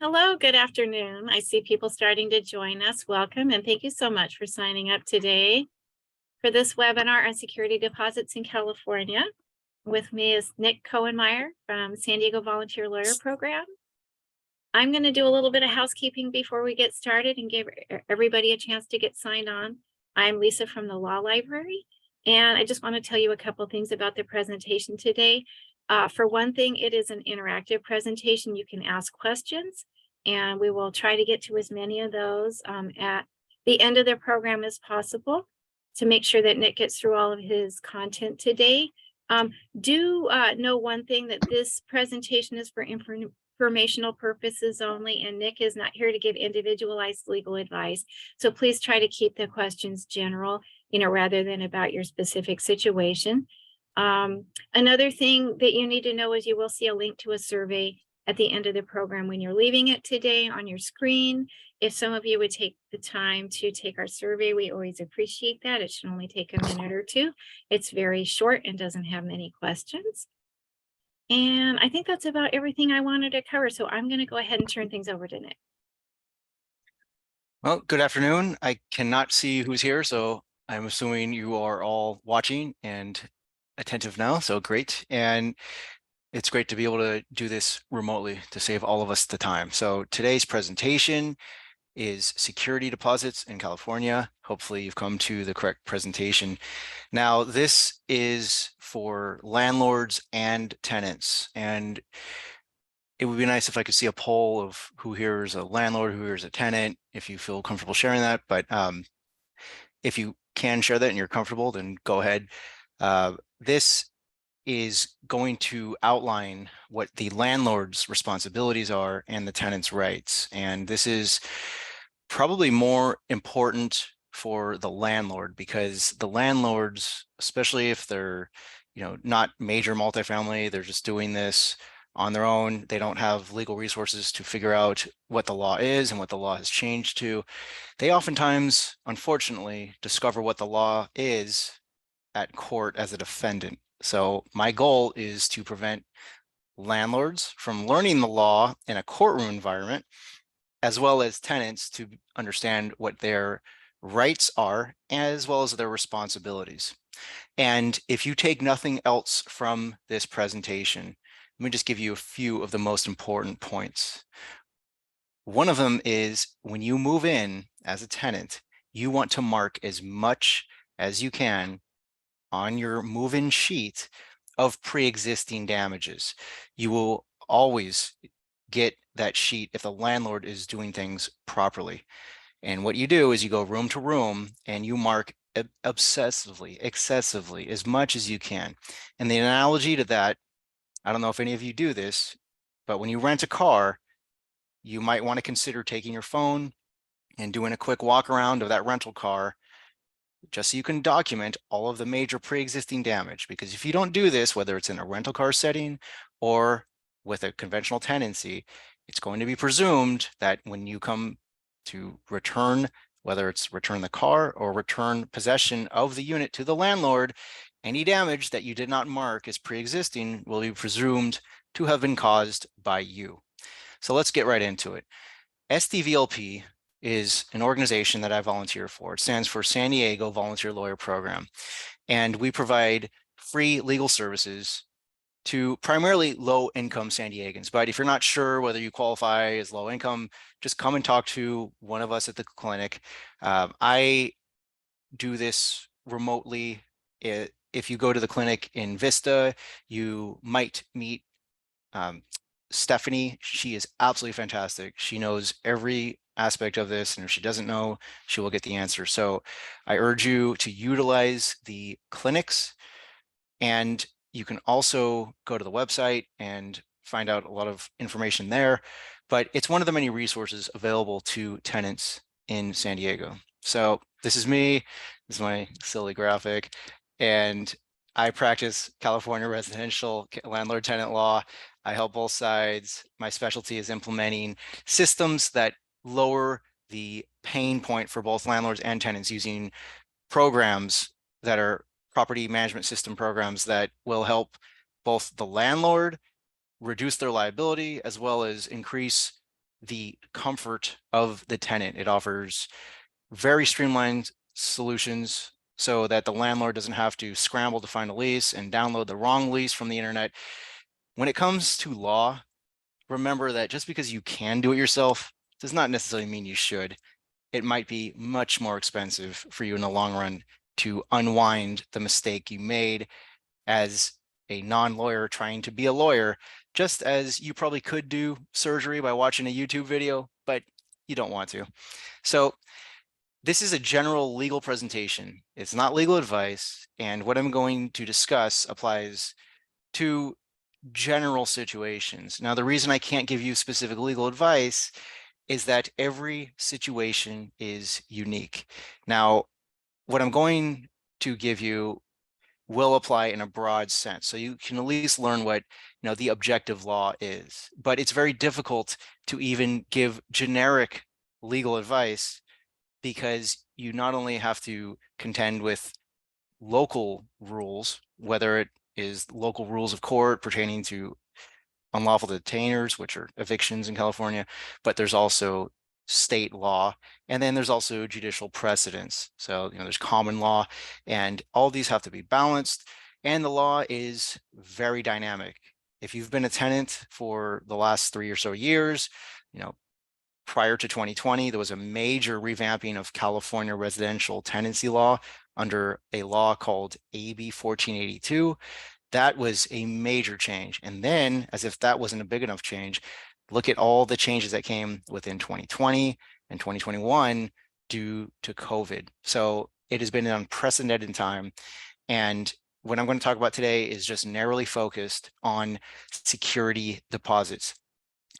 Hello, good afternoon. I see people starting to join us. Welcome, and thank you so much for signing up today for this webinar on security deposits in California. With me is Nick Cohenmeyer from San Diego Volunteer Lawyer Program. I'm going to do a little bit of housekeeping before we get started and give everybody a chance to get signed on. I'm Lisa from the Law Library, and I just want to tell you a couple things about the presentation today. For one thing, it is an interactive presentation. You can ask questions, and we will try to get to as many of those at the end of the program as possible to make sure that Nick gets through all of his content today. Do know one thing, that this presentation is for informational purposes only, and Nick is not here to give individualized legal advice. So please try to keep the questions general, rather than about your specific situation. Another thing that you need to know is you will see a link to a survey at the end of the program when you're leaving it today on your screen. If some of you would take the time to take our survey, we always appreciate that. It should only take a minute or two. It's very short and doesn't have many questions. And I think that's about everything I wanted to cover. So I'm going to go ahead and turn things over to Nick. Well, good afternoon. I cannot see who's here, so I'm assuming you are all watching and attentive now, so great. And it's great to be able to do this remotely to save all of us the time. So today's presentation is security deposits in California. Hopefully you've come to the correct presentation. Now, this is for landlords and tenants, and it would be nice if I could see a poll of who here is a landlord, who here is a tenant, if you feel comfortable sharing that. But if you can share that and you're comfortable, then go ahead. This is going to outline what the landlord's responsibilities are and the tenant's rights. And this is probably more important for the landlord, because the landlords, especially if they're, not major multifamily, they're just doing this on their own. They don't have legal resources to figure out what the law is and what the law has changed to. They oftentimes, unfortunately, discover what the law is at court as a defendant. So my goal is to prevent landlords from learning the law in a courtroom environment, as well as tenants to understand what their rights are, as well as their responsibilities. And if you take nothing else from this presentation, let me just give you a few of the most important points. One of them is, when you move in as a tenant, you want to mark as much as you can on your move-in sheet of pre-existing damages. You will always get that sheet if the landlord is doing things properly. And what you do is you go room to room and you mark obsessively, excessively, as much as you can. And the analogy to that, I don't know if any of you do this, but when you rent a car, you might want to consider taking your phone and doing a quick walk around of that rental car, just so you can document all of the major pre-existing damage. Because if you don't do this, whether it's in a rental car setting or with a conventional tenancy, it's going to be presumed that when you come to return, whether it's return the car or return possession of the unit to the landlord, any damage that you did not mark as pre-existing will be presumed to have been caused by you. So let's get right into it. SDVLP is an organization that I volunteer for. It stands for San Diego Volunteer Lawyer Program. And we provide free legal services to primarily low-income San Diegans. But if you're not sure whether you qualify as low income, just come and talk to one of us at the clinic. I do this remotely. If you go to the clinic in Vista, you might meet Stephanie. She is absolutely fantastic. She knows every aspect of this, and if she doesn't know, she will get the answer. So I urge you to utilize the clinics, and you can also go to the website and find out a lot of information there, but it's one of the many resources available to tenants in San Diego. So this is me, this is my silly graphic, and I practice California residential landlord tenant law. I help both sides. My specialty is implementing systems that lower the pain point for both landlords and tenants, using programs that are property management system programs that will help both the landlord reduce their liability, as well as increase the comfort of the tenant. It offers very streamlined solutions so that the landlord doesn't have to scramble to find a lease and download the wrong lease from the internet. When it comes to law, remember that just because you can do it yourself does not necessarily mean you should. It might be much more expensive for you in the long run to unwind the mistake you made as a non-lawyer trying to be a lawyer, just as you probably could do surgery by watching a YouTube video, but you don't want to. So this is a general legal presentation. It's not legal advice, and what I'm going to discuss applies to general situations. Now, the reason I can't give you specific legal advice is that every situation is unique. Now, what I'm going to give you will apply in a broad sense. So you can at least learn what the objective law is, but it's very difficult to even give generic legal advice because you not only have to contend with local rules, whether it is local rules of court pertaining to unlawful detainers, which are evictions in California, but there's also state law, and then there's also judicial precedents. So there's common law, and all these have to be balanced, and the law is very dynamic. If you've been a tenant for the last 3 or so years, prior to 2020, there was a major revamping of California residential tenancy law under a law called AB 1482. That was a major change. And then, as if that wasn't a big enough change, look at all the changes that came within 2020 and 2021 due to COVID. So it has been an unprecedented time. And what I'm going to talk about today is just narrowly focused on security deposits.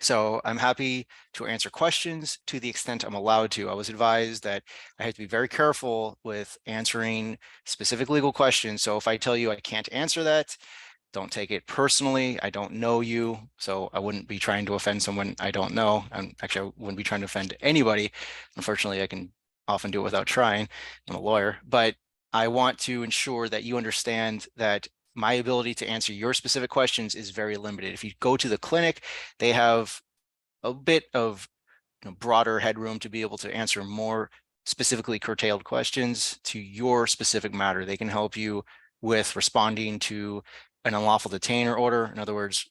So I'm happy to answer questions to the extent I'm allowed to. I was advised that I have to be very careful with answering specific legal questions. So if I tell you I can't answer that, don't take it personally. I don't know you, so I wouldn't be trying to offend someone I don't know. And actually, I wouldn't be trying to offend anybody. Unfortunately, I can often do it without trying. I'm a lawyer, but I want to ensure that you understand that my ability to answer your specific questions is very limited. If you go to the clinic, they have a bit of broader headroom to be able to answer more specifically curtailed questions to your specific matter. They can help you with responding to an unlawful detainer order. In other words,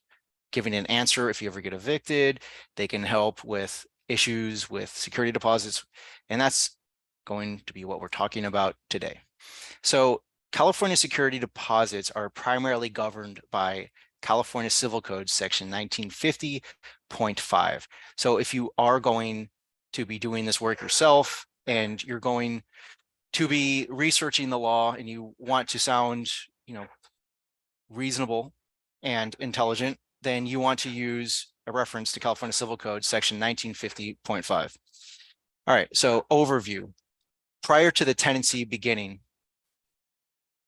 giving an answer if you ever get evicted. They can help with issues with security deposits. And that's going to be what we're talking about today. So California security deposits are primarily governed by California Civil Code section 1950.5. So if you are going to be doing this work yourself and you're going to be researching the law and you want to sound, reasonable and intelligent, then you want to use a reference to California Civil Code section 1950.5. All right, so overview. Prior to the tenancy beginning,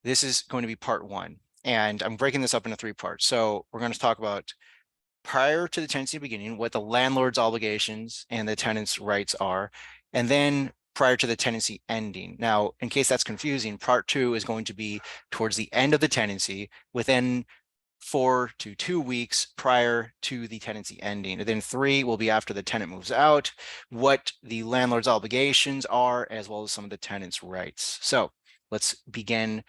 this is going to be part one, and I'm breaking this up into 3 parts. So we're going to talk about prior to the tenancy beginning, what the landlord's obligations and the tenant's rights are, and then prior to the tenancy ending. Now, in case that's confusing, part 2 is going to be towards the end of the tenancy within 4 to 2 weeks prior to the tenancy ending. And then 3 will be after the tenant moves out, what the landlord's obligations are, as well as some of the tenant's rights. So let's begin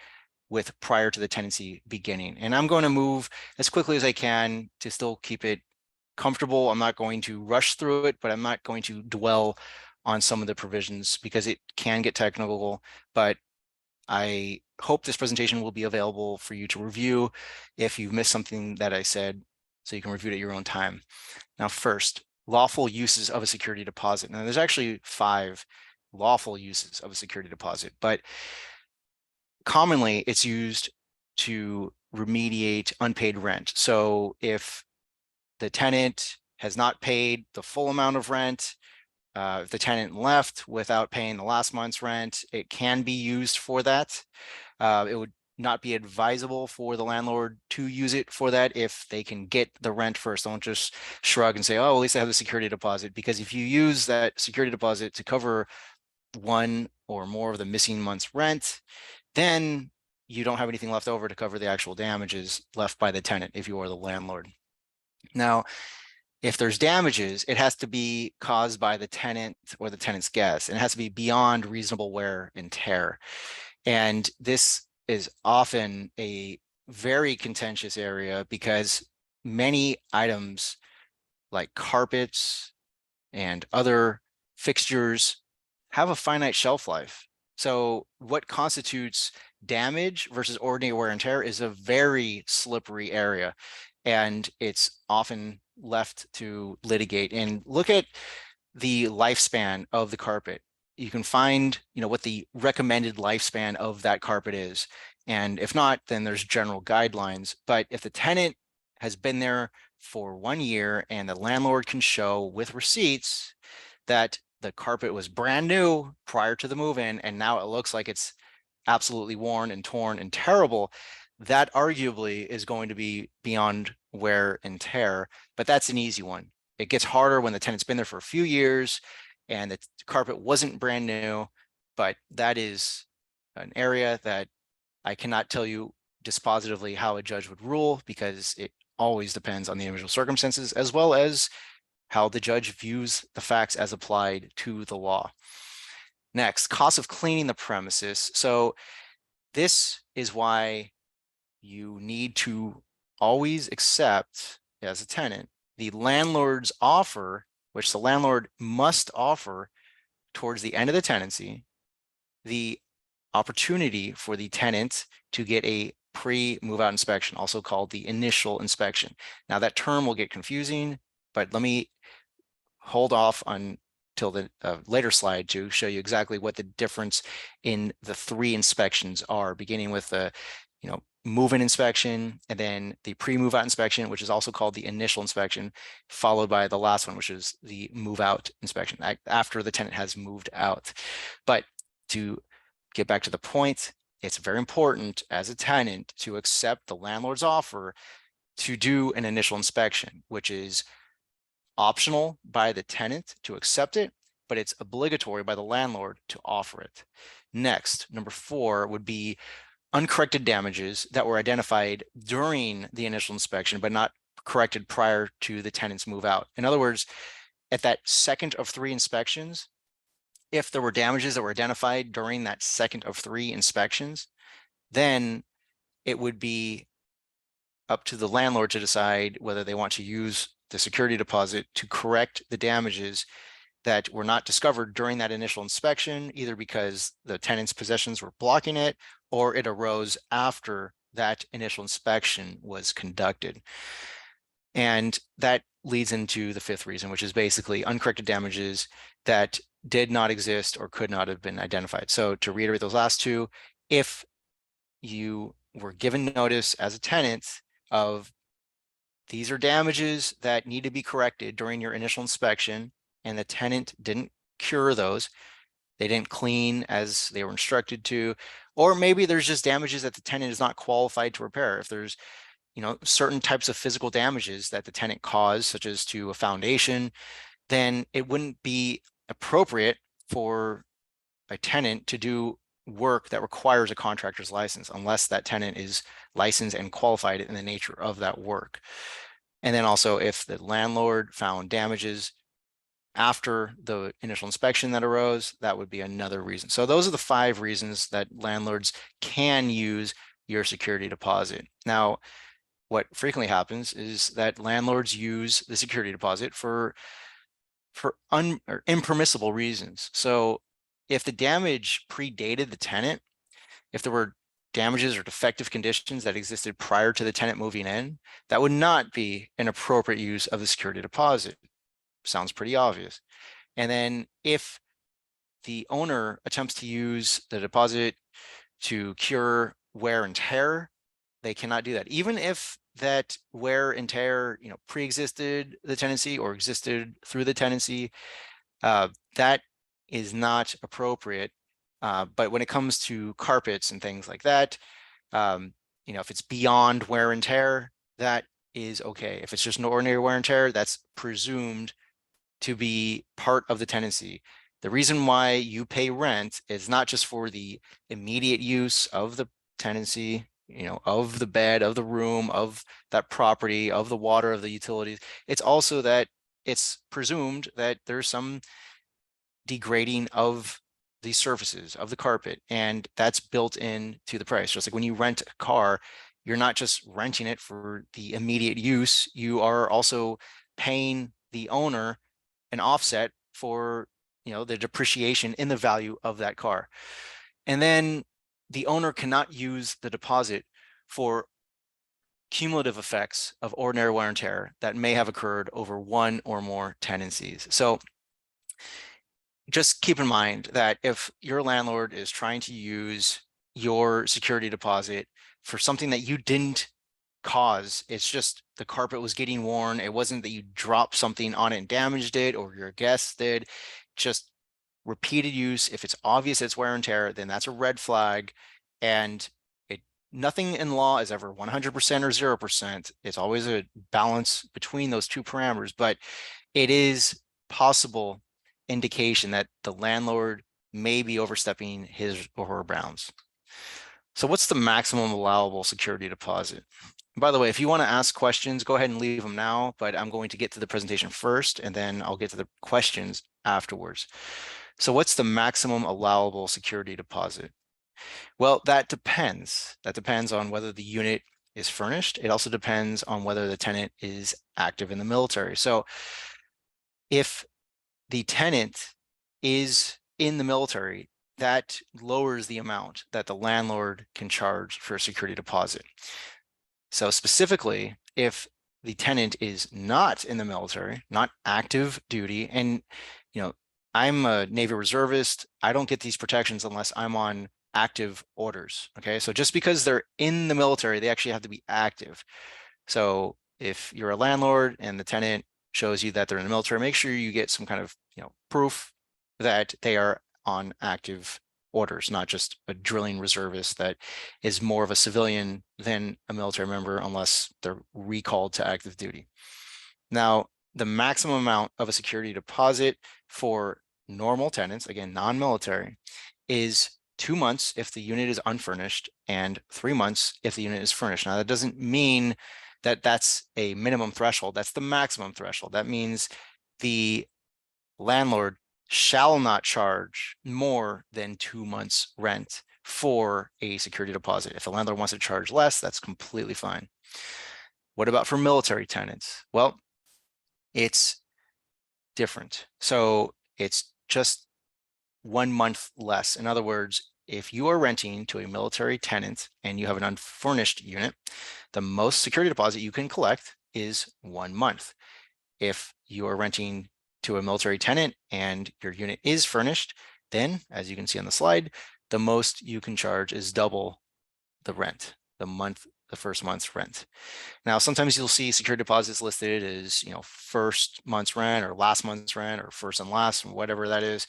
with prior to the tenancy beginning. And I'm going to move as quickly as I can to still keep it comfortable. I'm not going to rush through it, but I'm not going to dwell on some of the provisions because it can get technical, but I hope this presentation will be available for you to review if you've missed something that I said, so you can review it at your own time. Now, first, lawful uses of a security deposit. Now, there's actually 5 lawful uses of a security deposit, but commonly it's used to remediate unpaid rent. So if the tenant has not paid the full amount of rent, if the tenant left without paying the last month's rent, it can be used for that. It would not be advisable for the landlord to use it for that if they can get the rent first. Don't just shrug and say, oh, at least I have the security deposit, because if you use that security deposit to cover 1 or more of the missing month's rent, then you don't have anything left over to cover the actual damages left by the tenant if you are the landlord. Now, If there's damages, it has to be caused by the tenant or the tenant's guest, and it has to be beyond reasonable wear and tear. And this is often a very contentious area because many items like carpets and other fixtures have a finite shelf life. So what constitutes damage versus ordinary wear and tear is a very slippery area, and it's often left to litigate. And look at the lifespan of the carpet. You can find, what the recommended lifespan of that carpet is. And if not, then there's general guidelines. But if the tenant has been there for 1 year and the landlord can show with receipts that the carpet was brand new prior to the move-in and now it looks like it's absolutely worn and torn and terrible, that arguably is going to be beyond wear and tear, but that's an easy one. It gets harder when the tenant's been there for a few years and the carpet wasn't brand new, but that is an area that I cannot tell you dispositively how a judge would rule, because it always depends on the individual circumstances, as well as how the judge views the facts as applied to the law. Next, cost of cleaning the premises. So this is why you need to always accept, as a tenant, the landlord's offer, which the landlord must offer towards the end of the tenancy, the opportunity for the tenant to get a pre-move out inspection, also called the initial inspection. Now that term will get confusing, but let me hold off until the later slide to show you exactly what the difference in the 3 inspections are, beginning with the move-in inspection, and then the pre-move out inspection, which is also called the initial inspection, followed by the last one, which is the move out inspection after the tenant has moved out. But to get back to the point, it's very important as a tenant to accept the landlord's offer to do an initial inspection, which is optional by the tenant to accept it, but it's obligatory by the landlord to offer it. Next, number 4 would be uncorrected damages that were identified during the initial inspection, but not corrected prior to the tenant's move out. In other words, at that second of 3 inspections, if there were damages that were identified during that second of 3 inspections, then it would be up to the landlord to decide whether they want to use the security deposit to correct the damages that were not discovered during that initial inspection, either because the tenant's possessions were blocking it or it arose after that initial inspection was conducted. And that leads into the 5th reason, which is basically uncorrected damages that did not exist or could not have been identified. So to reiterate those last 2, if you were given notice as a tenant of these are damages that need to be corrected during your initial inspection, and the tenant didn't cure those, they didn't clean as they were instructed to, or maybe there's just damages that the tenant is not qualified to repair. If there's certain types of physical damages that the tenant caused, such as to a foundation, then it wouldn't be appropriate for a tenant to do work that requires a contractor's license unless that tenant is licensed and qualified in the nature of that work. And then also, if the landlord found damages after the initial inspection that arose, that would be another reason. So those are the 5 reasons that landlords can use your security deposit. Now, what frequently happens is that landlords use the security deposit for impermissible reasons. So if the damage predated the tenant, if there were damages or defective conditions that existed prior to the tenant moving in, that would not be an appropriate use of the security deposit. Sounds pretty obvious. And then if the owner attempts to use the deposit to cure wear and tear, they cannot do that. Even if that wear and tear, pre-existed the tenancy or existed through the tenancy, that is not appropriate. But when it comes to carpets and things like that, if it's beyond wear and tear, that is okay. If it's just an ordinary wear and tear, that's presumed to be part of the tenancy. The reason why you pay rent is not just for the immediate use of the tenancy of the bed, of the room, of that property, of the water, of the utilities. It's also that it's presumed that there's some degrading of the surfaces of the carpet, and that's built into the price. Just like when you rent a car, you're not just renting it for the immediate use, you are also paying the owner an offset for the depreciation in the value of that car. And then the owner cannot use the deposit for cumulative effects of ordinary wear and tear that may have occurred over one or more tenancies. So just keep in mind that if your landlord is trying to use your security deposit for something that you didn't cause, it's just the carpet was getting worn, it wasn't that you dropped something on it and damaged it, or your guests did, just repeated use. If it's obvious it's wear and tear, then that's a red flag. And nothing in law is ever 100% or 0%. It's always a balance between those two parameters, but it is possible indication that the landlord may be overstepping his or her bounds. So what's the maximum allowable security deposit? By the way, if you want to ask questions, go ahead and leave them now, but I'm going to get to the presentation first, and then I'll get to the questions afterwards. So what's the maximum allowable security deposit? Well, that depends. That depends on whether the unit is furnished. It also depends on whether the tenant is active in the military. So if the tenant is in the military, that lowers the amount that the landlord can charge for a security deposit. So specifically, if the tenant is not in the military, not active duty, and I'm a Navy reservist, I don't get these protections unless I'm on active orders. Okay, so just because they're in the military, they actually have to be active. So if you're a landlord and the tenant shows you that they're in the military, make sure you get some kind of proof that they are on active orders, not just a drilling reservist that is more of a civilian than a military member unless they're recalled to active duty. Now, the maximum amount of a security deposit for normal tenants, again, non-military, is 2 months if the unit is unfurnished and 3 months if the unit is furnished. Now, that doesn't mean that that's a minimum threshold. That's the maximum threshold. That means the landlord shall not charge more than 2 months rent for a security deposit. If the landlord wants to charge less, that's completely fine. What about for military tenants? Well, it's different. So it's just 1 month less. In other words, if you are renting to a military tenant and you have an unfurnished unit, the most security deposit you can collect is 1 month. If you are renting to a military tenant and your unit is furnished, then as you can see on the slide, the most you can charge is double the rent, the first month's rent. Now, sometimes you'll see security deposits listed as, first month's rent or last month's rent or first and last, whatever that is.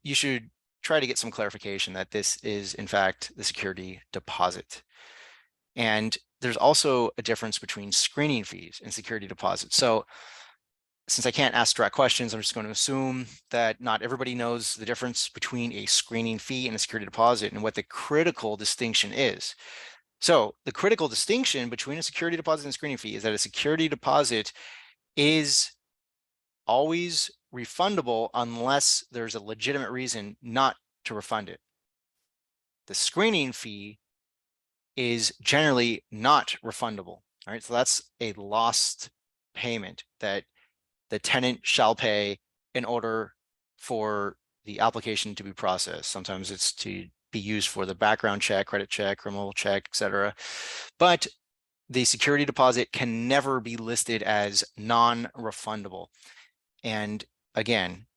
You should try to get some clarification that this is in fact the security deposit. And there's also a difference between screening fees and security deposits. So since I can't ask direct questions, I'm just going to assume that not everybody knows the difference between a screening fee and a security deposit and what the critical distinction is. So the critical distinction between a security deposit and screening fee is that a security deposit is always refundable unless there's a legitimate reason not to refund it. The screening fee is generally not refundable. All right, so that's a lost payment that the tenant shall pay in order for the application to be processed. Sometimes it's to be used for the background check, credit check, criminal check, etc. But the security deposit can never be listed as non-refundable. And again,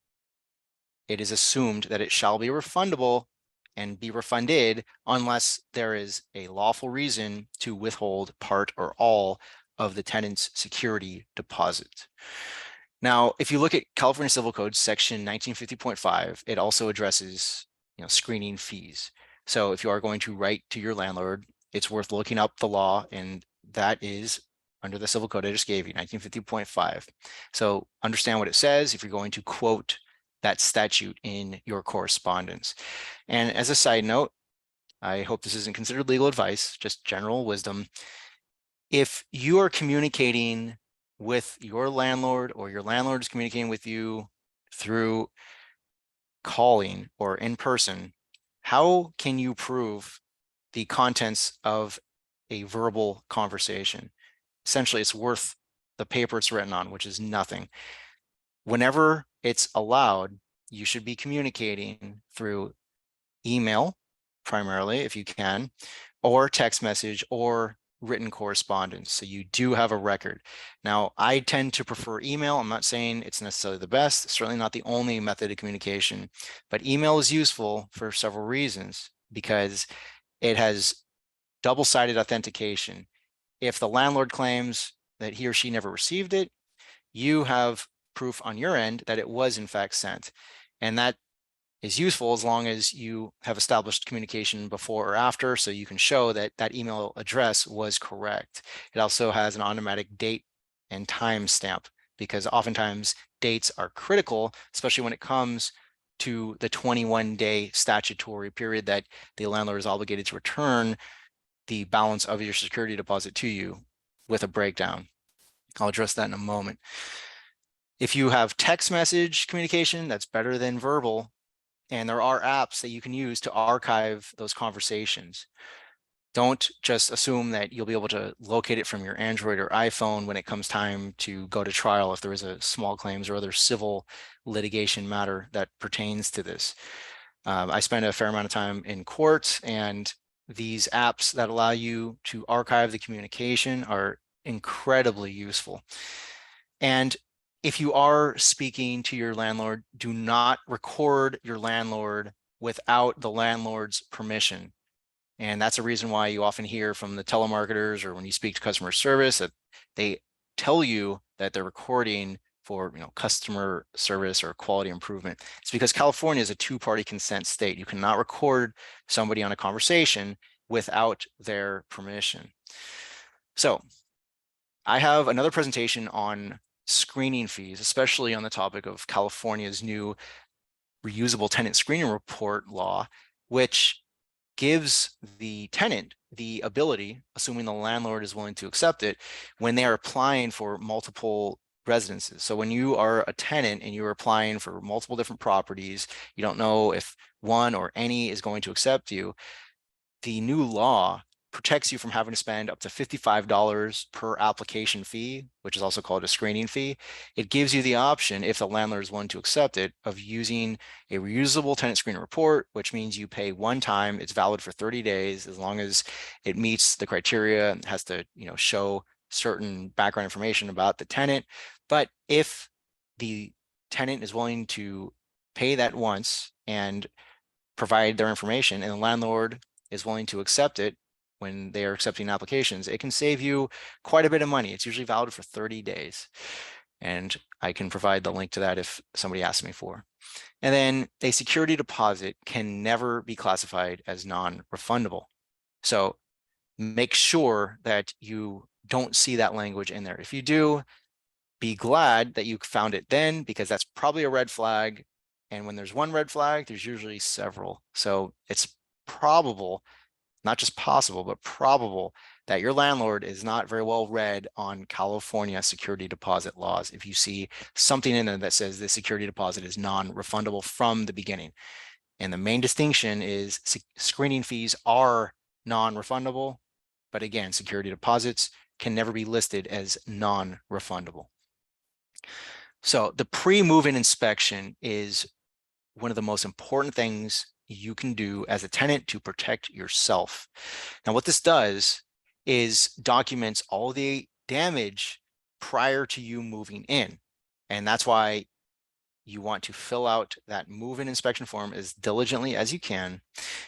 it is assumed that it shall be refundable and be refunded unless there is a lawful reason to withhold part or all of the tenant's security deposit. Now, if you look at California Civil Code section 1950.5, it also addresses screening fees. So if you are going to write to your landlord, it's worth looking up the law, and that is under the Civil Code I just gave you, 1950.5. So understand what it says if you're going to quote that statute in your correspondence. And as a side note, I hope this isn't considered legal advice, just general wisdom. If you are communicating with your landlord or your landlord is communicating with you through calling or in person, how can you prove the contents of a verbal conversation? Essentially, it's worth the paper it's written on, which is nothing. Whenever it's allowed, you should be communicating through email, primarily, if you can, or text message or written correspondence. So you do have a record. Now, I tend to prefer email. I'm not saying it's necessarily the best, certainly not the only method of communication, but email is useful for several reasons because it has double-sided authentication. If the landlord claims that he or she never received it, you have proof on your end that it was in fact sent. And that is useful as long as you have established communication before or after, so you can show that that email address was correct. It also has an automatic date and time stamp because oftentimes dates are critical, especially when it comes to the 21-day statutory period that the landlord is obligated to return the balance of your security deposit to you with a breakdown. I'll address that in a moment. If you have text message communication, that's better than verbal. And there are apps that you can use to archive those conversations. Don't just assume that you'll be able to locate it from your Android or iPhone when it comes time to go to trial if there is a small claims or other civil litigation matter that pertains to this. I spend a fair amount of time in court, and these apps that allow you to archive the communication are incredibly useful. And if you are speaking to your landlord, do not record your landlord without the landlord's permission. And that's a reason why you often hear from the telemarketers or when you speak to customer service that they tell you that they're recording for customer service or quality improvement. It's because California is a two-party consent state. You cannot record somebody on a conversation without their permission. So I have another presentation on screening fees, especially on the topic of California's new reusable tenant screening report law, which gives the tenant the ability, assuming the landlord is willing to accept it, when they are applying for multiple residences. So when you are a tenant and you're applying for multiple different properties, you don't know if one or any is going to accept you, the new law protects you from having to spend up to $55 per application fee, which is also called a screening fee. It gives you the option, if the landlord is willing to accept it, of using a reusable tenant screening report, which means you pay one time. It's valid for 30 days as long as it meets the criteria and has to show certain background information about the tenant. But if the tenant is willing to pay that once and provide their information, and the landlord is willing to accept it when they are accepting applications, it can save you quite a bit of money. It's usually valid for 30 days. And I can provide the link to that if somebody asks me for. And then a security deposit can never be classified as non-refundable. So make sure that you don't see that language in there. If you do, be glad that you found it then, because that's probably a red flag. And when there's one red flag, there's usually several. So it's probable, not just possible, but probable that your landlord is not very well read on California security deposit laws if you see something in there that says the security deposit is non-refundable from the beginning. And the main distinction is screening fees are non-refundable, but again, security deposits can never be listed as non-refundable. So the pre-move-in inspection is one of the most important things you can do as a tenant to protect yourself. Now, what this does is documents all the damage prior to you moving in. And that's why you want to fill out that move-in inspection form as diligently as you can.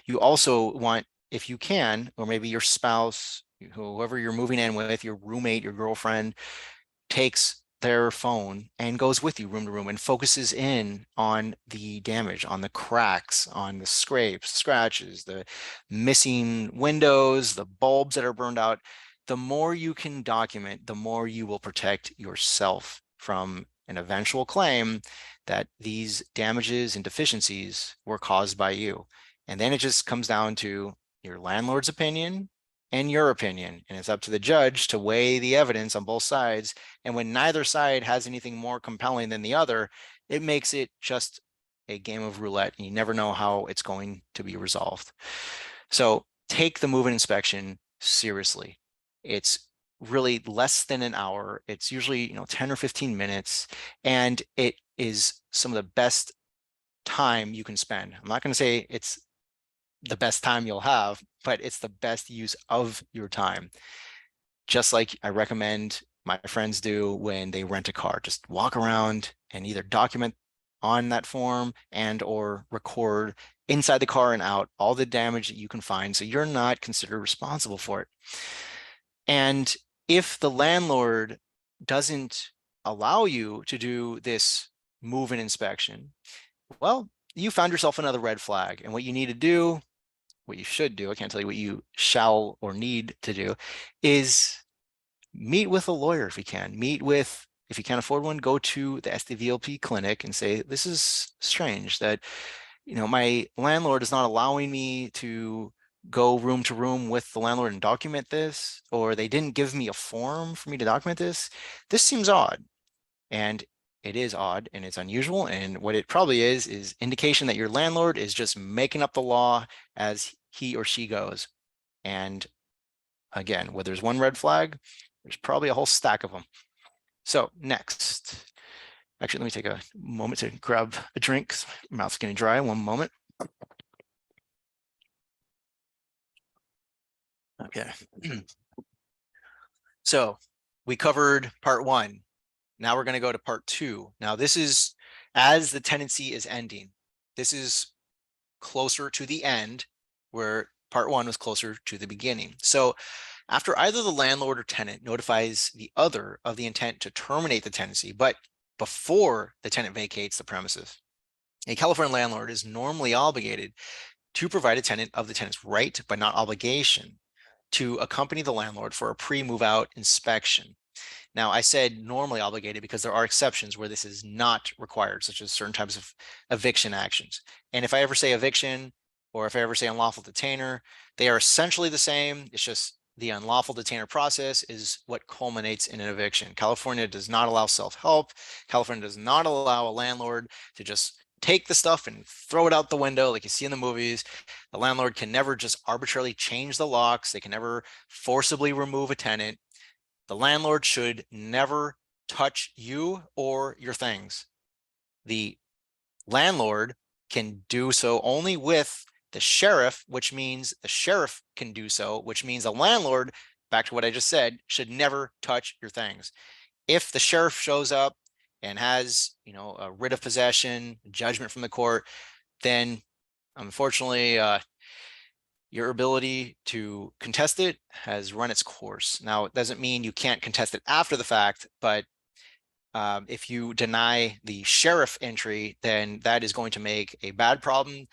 You also want, if you can, or maybe your spouse, whoever you're moving in with, your roommate, your girlfriend, takes their phone and goes with you room to room and focuses in on the damage, on the cracks, on the scrapes, scratches, the missing windows, the bulbs that are burned out. The more you can document, the more you will protect yourself from an eventual claim that these damages and deficiencies were caused by you. And then it just comes down to your landlord's opinion and your opinion. And it's up to the judge to weigh the evidence on both sides. And when neither side has anything more compelling than the other, it makes it just a game of roulette. And you never know how it's going to be resolved. So take the move-in inspection seriously. It's really less than an hour. It's usually 10 or 15 minutes, and it is some of the best time you can spend. I'm not going to say it's the best time you'll have, but it's the best use of your time. Just like I recommend my friends do when they rent a car, just walk around and either document on that form and or record inside the car and out all the damage that you can find, so you're not considered responsible for it. And if the landlord doesn't allow you to do this move-in inspection, well, you found yourself another red flag. And what you need to do, what you should do, I can't tell you what you shall or need to do, is meet with a lawyer if you can. If you can't afford one, go to the SDVLP clinic and say, this is strange that, my landlord is not allowing me to go room to room with the landlord and document this, or they didn't give me a form for me to document this. This seems odd. And it is odd and it's unusual. And what it probably is indication that your landlord is just making up the law as he or she goes. And again, where there's one red flag, there's probably a whole stack of them. So next, actually, let me take a moment to grab a drink. My mouth's getting dry. One moment. Okay. So we covered part one. Now we're going to go to part two. Now this is as the tenancy is ending. This is closer to the end, where part one was closer to the beginning. So after either the landlord or tenant notifies the other of the intent to terminate the tenancy, but before the tenant vacates the premises, a California landlord is normally obligated to provide a tenant of the tenant's right, but not obligation, to accompany the landlord for a pre-move out inspection. Now, I said normally obligated because there are exceptions where this is not required, such as certain types of eviction actions. And if I ever say eviction, or if I ever say unlawful detainer, they are essentially the same. It's just the unlawful detainer process is what culminates in an eviction. California does not allow self-help. California does not allow a landlord to just take the stuff and throw it out the window like you see in the movies. The landlord can never just arbitrarily change the locks. They can never forcibly remove a tenant. The landlord should never touch you or your things. The landlord can do so only with the sheriff, which means the sheriff can do so, which means the landlord, back to what I just said, should never touch your things. If the sheriff shows up and has, a writ of possession, judgment from the court, then unfortunately, your ability to contest it has run its course. Now, it doesn't mean you can't contest it after the fact, but if you deny the sheriff entry, then that is going to make a bad problem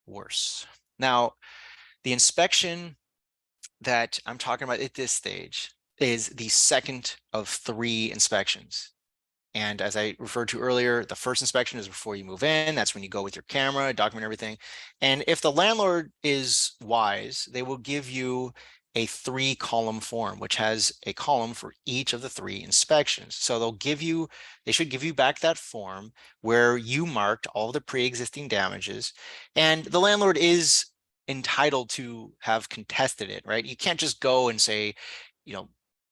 worse. Now, the inspection that I'm talking about at this stage is the second of 3 inspections. And as I referred to earlier, the first inspection is before you move in. That's when you go with your camera, document everything. And if the landlord is wise, they will give you a 3-column form, which has a column for each of the 3 inspections. So they should give you back that form where you marked all the pre-existing damages. And the landlord is entitled to have contested it, right? You can't just go and say,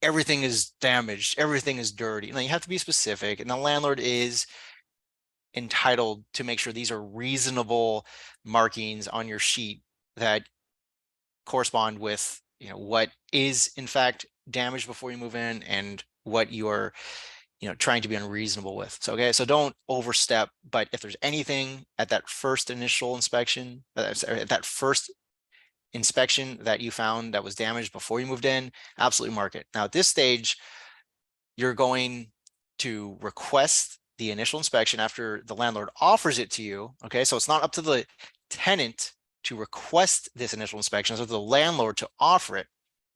everything is damaged, everything is dirty. Now you have to be specific, and the landlord is entitled to make sure these are reasonable markings on your sheet that correspond with, what is in fact damaged before you move in and what you are, trying to be unreasonable with. So, okay, so don't overstep, but if there's anything at that first initial inspection, at that first inspection that you found that was damaged before you moved in, absolutely mark it. Now at this stage, you're going to request the initial inspection after the landlord offers it to you. Okay, so it's not up to the tenant to request this initial inspection, it's up to the landlord to offer it.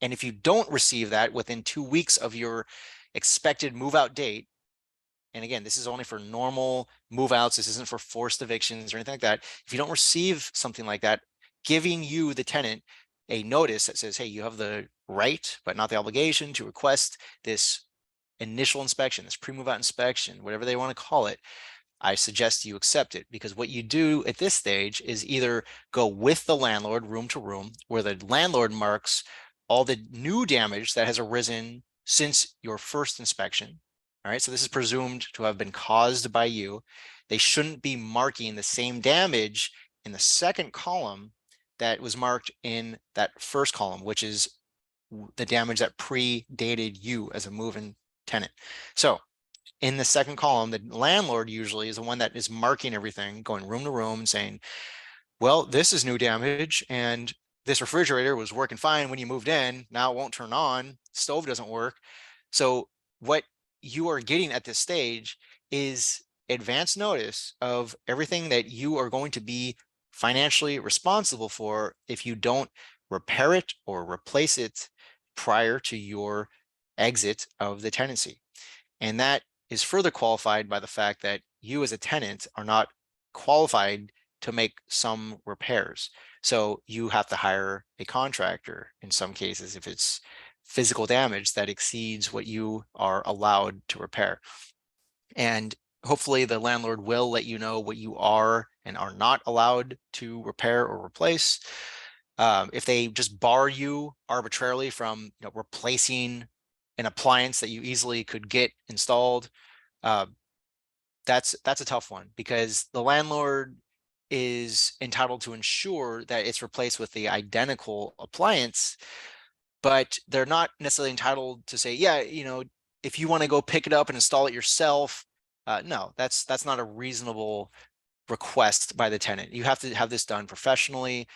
And if you don't receive that within 2 weeks of your expected move out date, and again, this is only for normal move outs, this isn't for forced evictions or anything like that. If you don't receive something like that, giving you, the tenant, a notice that says, hey, you have the right, but not the obligation to request this initial inspection, this pre-move out inspection, whatever they want to call it, I suggest you accept it, because what you do at this stage is either go with the landlord room to room, where the landlord marks all the new damage that has arisen since your first inspection. All right, so this is presumed to have been caused by you. They shouldn't be marking the same damage in the second column that was marked in that first column, which is the damage that predated you as a move-in tenant. So in the second column, the landlord usually is the one that is marking everything, going room to room and saying, well, this is new damage, and this refrigerator was working fine when you moved in. Now it won't turn on. Stove doesn't work. So what you are getting at this stage is advance notice of everything that you are going to be financially responsible for if you don't repair it or replace it prior to your exit of the tenancy. And that is further qualified by the fact that you as a tenant are not qualified to make some repairs. So you have to hire a contractor in some cases if it's physical damage that exceeds what you are allowed to repair. And hopefully the landlord will let you know what you are and are not allowed to repair or replace. If they just bar you arbitrarily from replacing an appliance that you easily could get installed, that's a tough one, because the landlord is entitled to ensure that it's replaced with the identical appliance, but they're not necessarily entitled to say, yeah, if you want to go pick it up and install it yourself. No, that's not a reasonable request by the tenant. You have to have this done professionally.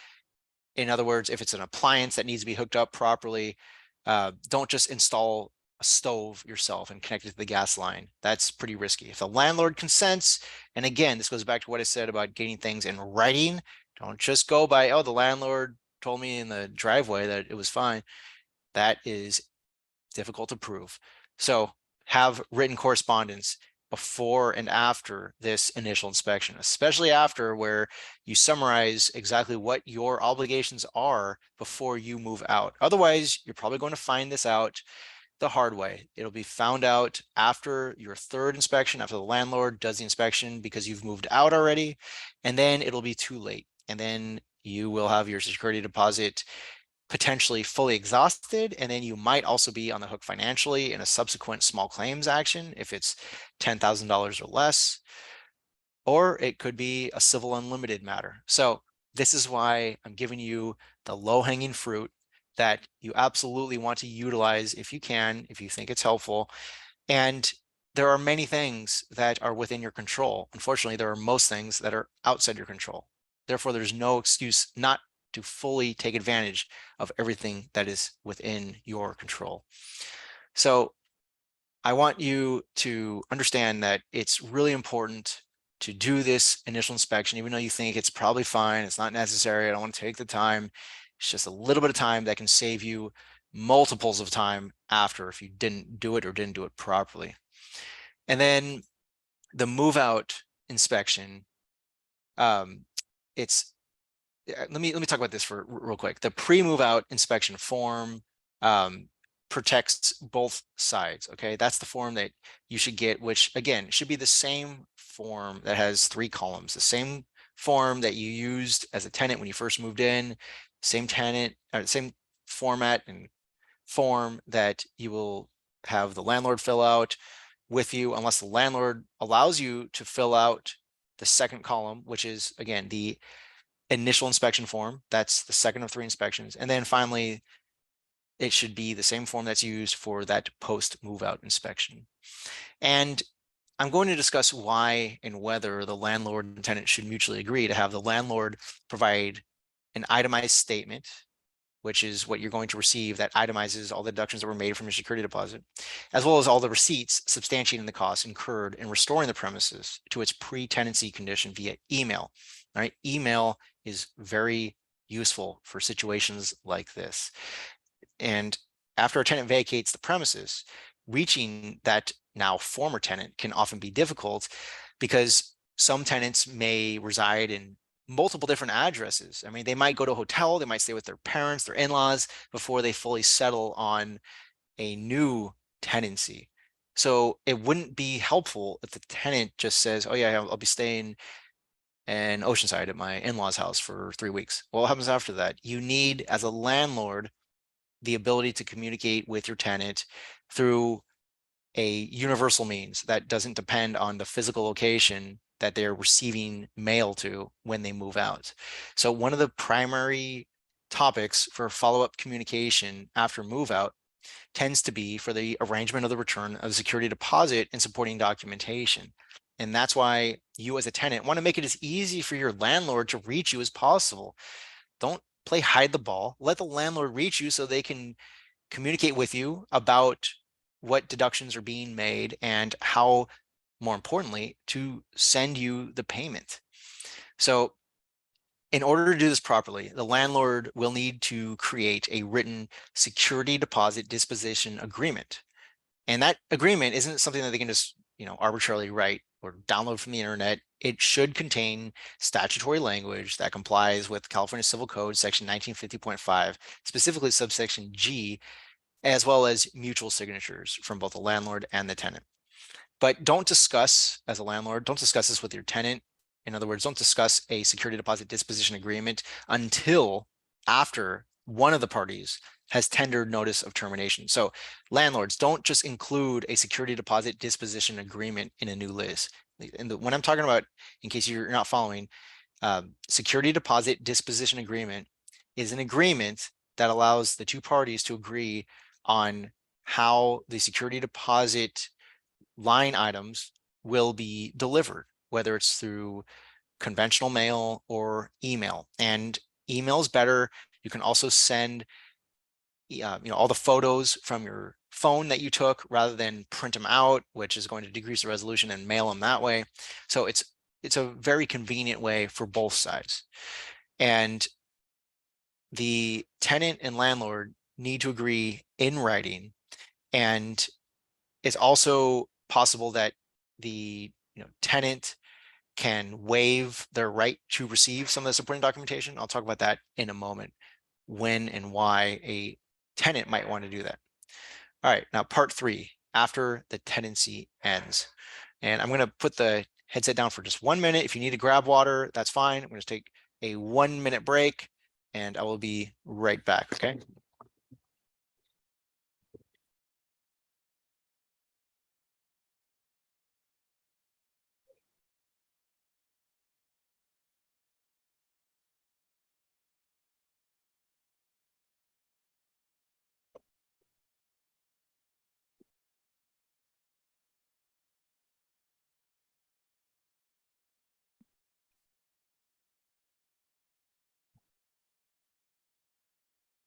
In other words, if it's an appliance that needs to be hooked up properly, don't just install a stove yourself and connect it to the gas line. That's pretty risky. If the landlord consents, and again, this goes back to what I said about getting things in writing. Don't just go by, oh, the landlord told me in the driveway that it was fine. That is difficult to prove. So have written correspondence before and after this initial inspection, especially after, where you summarize exactly what your obligations are before you move out. Otherwise, you're probably going to find this out the hard way. It'll be found out after your third inspection, after the landlord does the inspection, because you've moved out already, and then it'll be too late. And then you will have your security deposit potentially fully exhausted, and then you might also be on the hook financially in a subsequent small claims action if it's $10,000 or less, or it could be a civil unlimited matter. So this is why I'm giving you the low-hanging fruit that you absolutely want to utilize if you can, if you think it's helpful. And there are many things that are within your control. Unfortunately, there are most things that are outside your control. Therefore, there's no excuse not to fully take advantage of everything that is within your control. So I want you to understand that it's really important to do this initial inspection, even though you think it's probably fine, it's not necessary, I don't want to take the time. It's just a little bit of time that can save you multiples of time after if you didn't do it or didn't do it properly. And then the move out inspection, let me talk about this for real quick. The pre-move out inspection form protects both sides. Okay, that's the form that you should get, which again should be the same form that has 3 columns, the same form that you used as a tenant when you first moved in, same tenant, or same format and form that you will have the landlord fill out with you, unless the landlord allows you to fill out the second column, which is again the initial inspection form. That's the second of 3 inspections. And then finally, it should be the same form that's used for that post move out inspection. And I'm going to discuss why and whether the landlord and tenant should mutually agree to have the landlord provide an itemized statement, which is what you're going to receive, that itemizes all the deductions that were made from your security deposit, as well as all the receipts substantiating the costs incurred in restoring the premises to its pre-tenancy condition via email. All right, email is very useful for situations like this. And after a tenant vacates the premises, reaching that now former tenant can often be difficult, because some tenants may reside in multiple different addresses. I mean, they might go to a hotel, they might stay with their parents, their in-laws before they fully settle on a new tenancy. So it wouldn't be helpful if the tenant just says, oh yeah, I'll be staying in Oceanside at my in-laws house for 3 weeks. Well, what happens after that? You need, as a landlord, the ability to communicate with your tenant through a universal means that doesn't depend on the physical location that they're receiving mail to when they move out. So one of the primary topics for follow-up communication after move out tends to be for the arrangement of the return of security deposit and supporting documentation. And that's why you as a tenant want to make it as easy for your landlord to reach you as possible. Don't play hide the ball. Let the landlord reach you so they can communicate with you about what deductions are being made and how, more importantly, to send you the payment. So in order to do this properly, the landlord will need to create a written security deposit disposition agreement. And that agreement isn't something that they can just, arbitrarily write or download from the internet. It should contain statutory language that complies with California Civil Code section 1950.5, specifically subsection G, as well as mutual signatures from both the landlord and the tenant. But don't discuss, as a landlord, don't discuss this with your tenant. In other words, don't discuss a security deposit disposition agreement until after one of the parties has tendered notice of termination. So landlords, don't just include a security deposit disposition agreement in a new lease. And when I'm talking about, in case you're not following, security deposit disposition agreement is an agreement that allows the two parties to agree on how the security deposit line items will be delivered, whether it's through conventional mail or email. And email is better. You can also send all the photos from your phone that you took rather than print them out, which is going to decrease the resolution, and mail them that way. So it's a very convenient way for both sides. And the tenant and landlord need to agree in writing. And it's also possible that the tenant can waive their right to receive some of the supporting documentation. I'll talk about that in a moment, when and why a tenant might want to do that. All right, now part 3, after the tenancy ends. And I'm going to put the headset down for just 1 minute. If you need to grab water, that's fine. I'm going to take a 1-minute break and I will be right back, okay?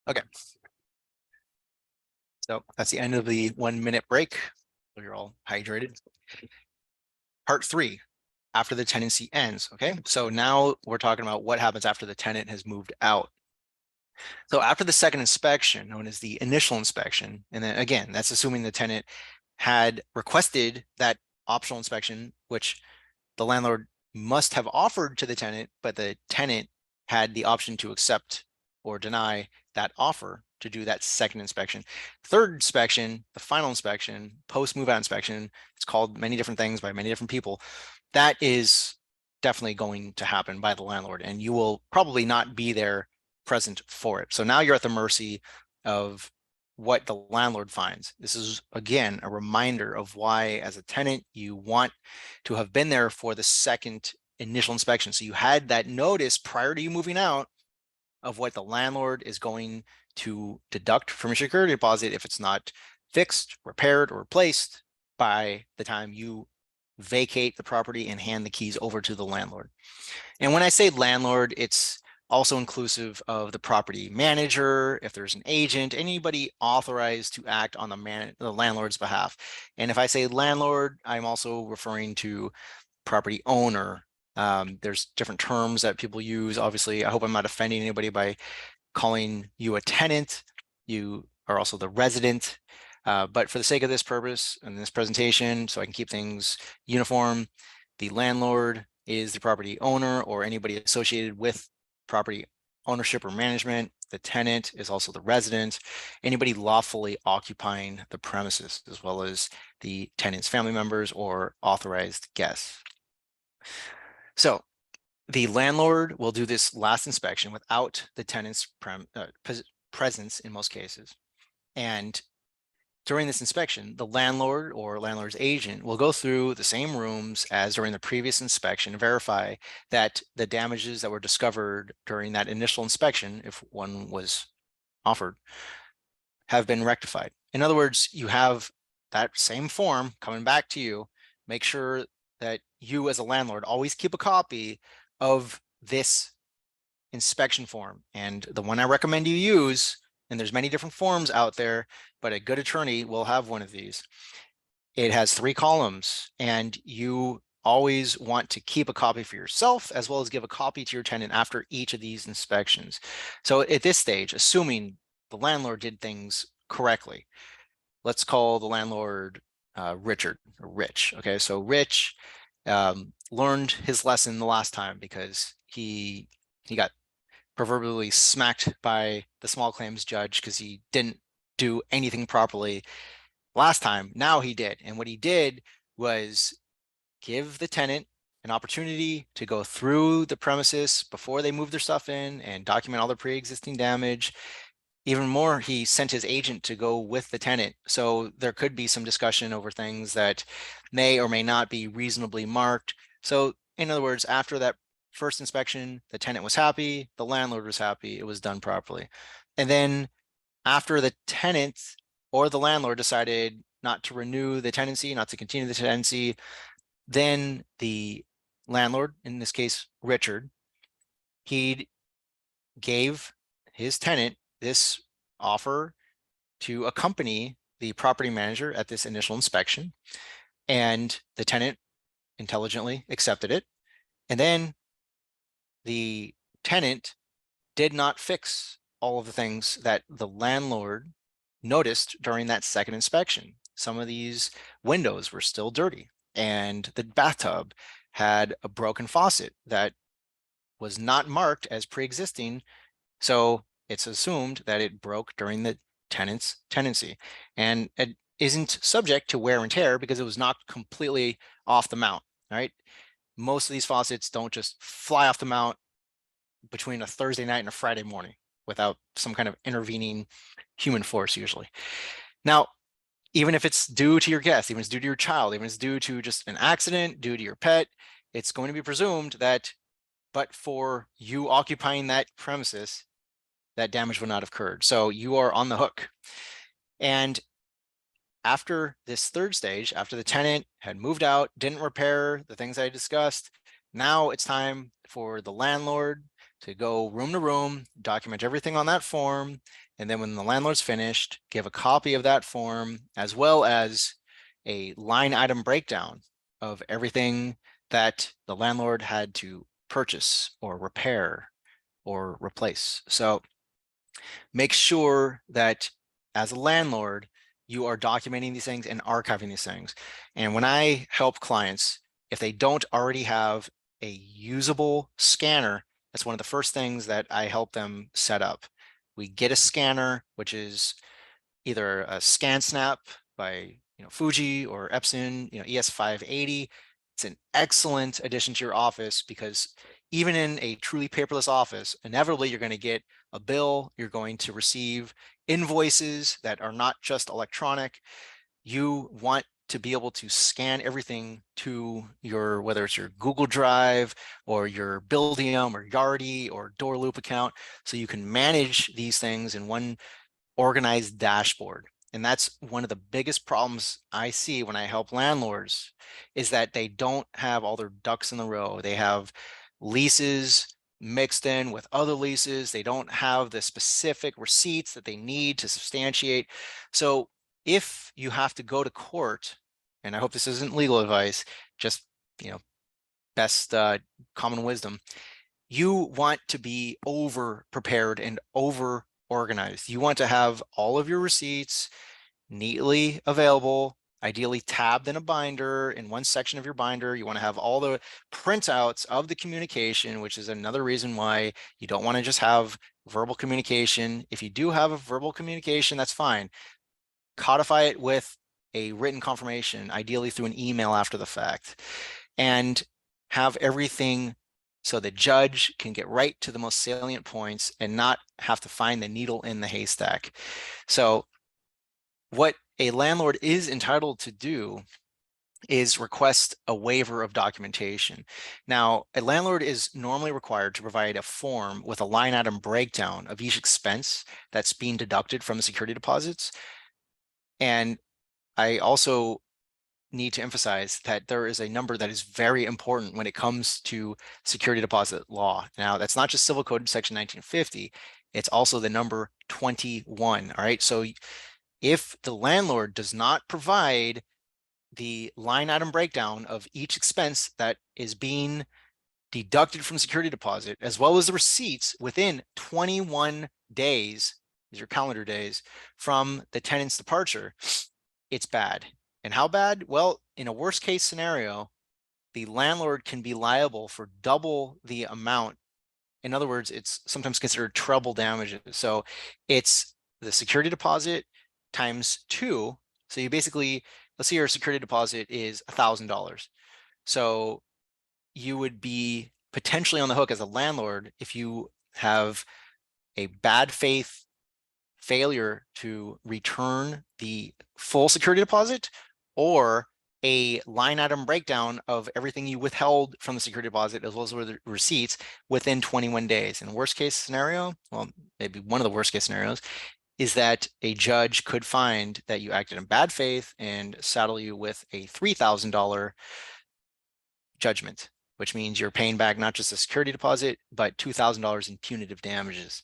Okay. So that's the end of the 1-minute break. So you're all hydrated. Part 3, after the tenancy ends. Okay, so now we're talking about what happens after the tenant has moved out. So after the second inspection, known as the initial inspection, and then again, that's assuming the tenant had requested that optional inspection, which the landlord must have offered to the tenant, but the tenant had the option to accept or deny that offer to do that second inspection. Third inspection, the final inspection, post move out inspection, it's called many different things by many different people. That is definitely going to happen by the landlord, and you will probably not be there present for it. So now you're at the mercy of what the landlord finds. This is, again, a reminder of why, as a tenant, you want to have been there for the second initial inspection. So you had that notice prior to you moving out of what the landlord is going to deduct from your security deposit if it's not fixed, repaired, or replaced by the time you vacate the property and hand the keys over to the landlord. And when I say landlord, it's also inclusive of the property manager, if there's an agent, anybody authorized to act on the landlord's behalf. And if I say landlord, I'm also referring to property owner. There's different terms that people use. Obviously, I hope I'm not offending anybody by calling you a tenant. You are also the resident. But for the sake of this purpose and this presentation, so I can keep things uniform, the landlord is the property owner or anybody associated with property ownership or management. The tenant is also the resident, anybody lawfully occupying the premises, as well as the tenant's family members or authorized guests. So the landlord will do this last inspection without the tenant's presence in most cases. And during this inspection, the landlord or landlord's agent will go through the same rooms as during the previous inspection and verify that the damages that were discovered during that initial inspection, if one was offered, have been rectified. In other words, you have that same form coming back to you. Make sure that you as a landlord always keep a copy of this inspection form. And the one I recommend you use, and there's many different forms out there, but a good attorney will have one of these. It has 3 columns, and you always want to keep a copy for yourself, as well as give a copy to your tenant after each of these inspections. So at this stage, assuming the landlord did things correctly, let's call the landlord Richard or Rich. Okay, so Rich learned his lesson the last time because he got proverbially smacked by the small claims judge because he didn't do anything properly last time. Now he did. And what he did was give the tenant an opportunity to go through the premises before they move their stuff in and document all the pre-existing damage. Even more, he sent his agent to go with the tenant. So there could be some discussion over things that may or may not be reasonably marked. So in other words, after that first inspection, the tenant was happy, the landlord was happy, it was done properly. And then after the tenant or the landlord decided not to renew the tenancy, not to continue the tenancy, then the landlord, in this case, Richard, he gave his tenant this offer to accompany the property manager at this initial inspection, and the tenant intelligently accepted it. And then the tenant did not fix all of the things that the landlord noticed during that second inspection. Some of these windows were still dirty, and the bathtub had a broken faucet that was not marked as pre-existing. So it's assumed that it broke during the tenant's tenancy, and it isn't subject to wear and tear because it was not completely off the mount, right? Most of these faucets don't just fly off the mount between a Thursday night and a Friday morning without some kind of intervening human force usually. Now, even if it's due to your guest, even if it's due to your child, even if it's due to just an accident, due to your pet, it's going to be presumed that, but for you occupying that premises, that damage would not have occurred. So you are on the hook. And after this third stage, after the tenant had moved out, didn't repair the things I discussed, now it's time for the landlord to go room to room, document everything on that form. And then when the landlord's finished, give a copy of that form, as well as a line item breakdown of everything that the landlord had to purchase or repair or replace. So make sure that as a landlord, you are documenting these things and archiving these things. And when I help clients, if they don't already have a usable scanner, that's one of the first things that I help them set up. We get a scanner, which is either a ScanSnap by Fuji or Epson, ES580. It's an excellent addition to your office because even in a truly paperless office, inevitably you're going to get a bill, you're going to receive invoices that are not just electronic. You want to be able to scan everything to your, whether it's your Google Drive or your Buildium or Yardi or Door Loop account, so you can manage these things in one organized dashboard. And that's one of the biggest problems I see when I help landlords, is that they don't have all their ducks in the row. They have leases mixed in with other leases. They don't have the specific receipts that they need to substantiate. So if you have to go to court, and I hope this isn't legal advice, just best common wisdom, you want to be over prepared and over organized. You want to have all of your receipts neatly available, ideally tabbed in a binder in one section of your binder. You want to have all the printouts of the communication, which is another reason why you don't want to just have verbal communication. If you do have a verbal communication, that's fine. Codify it with a written confirmation, ideally through an email after the fact, and have everything so the judge can get right to the most salient points and not have to find the needle in the haystack. So what a landlord is entitled to do is request a waiver of documentation. Now, a landlord is normally required to provide a form with a line item breakdown of each expense that's being deducted from the security deposits. And I also need to emphasize that there is a number that is very important when it comes to security deposit law. Now, that's not just Civil Code Section 1950, it's also the number 21, all right? So if the landlord does not provide the line item breakdown of each expense that is being deducted from security deposit, as well as the receipts within 21 days, these are calendar days, from the tenant's departure, it's bad. And how bad? Well, in a worst case scenario, the landlord can be liable for double the amount. In other words, it's sometimes considered treble damages. So it's the security deposit times 2. So you basically, let's say your security deposit is $1,000. So you would be potentially on the hook as a landlord if you have a bad faith failure to return the full security deposit or a line item breakdown of everything you withheld from the security deposit as well as the receipts within 21 days. And worst case scenario, well, maybe one of the worst case scenarios, is that a judge could find that you acted in bad faith and saddle you with a $3,000 judgment, which means you're paying back not just a security deposit, but $2,000 in punitive damages.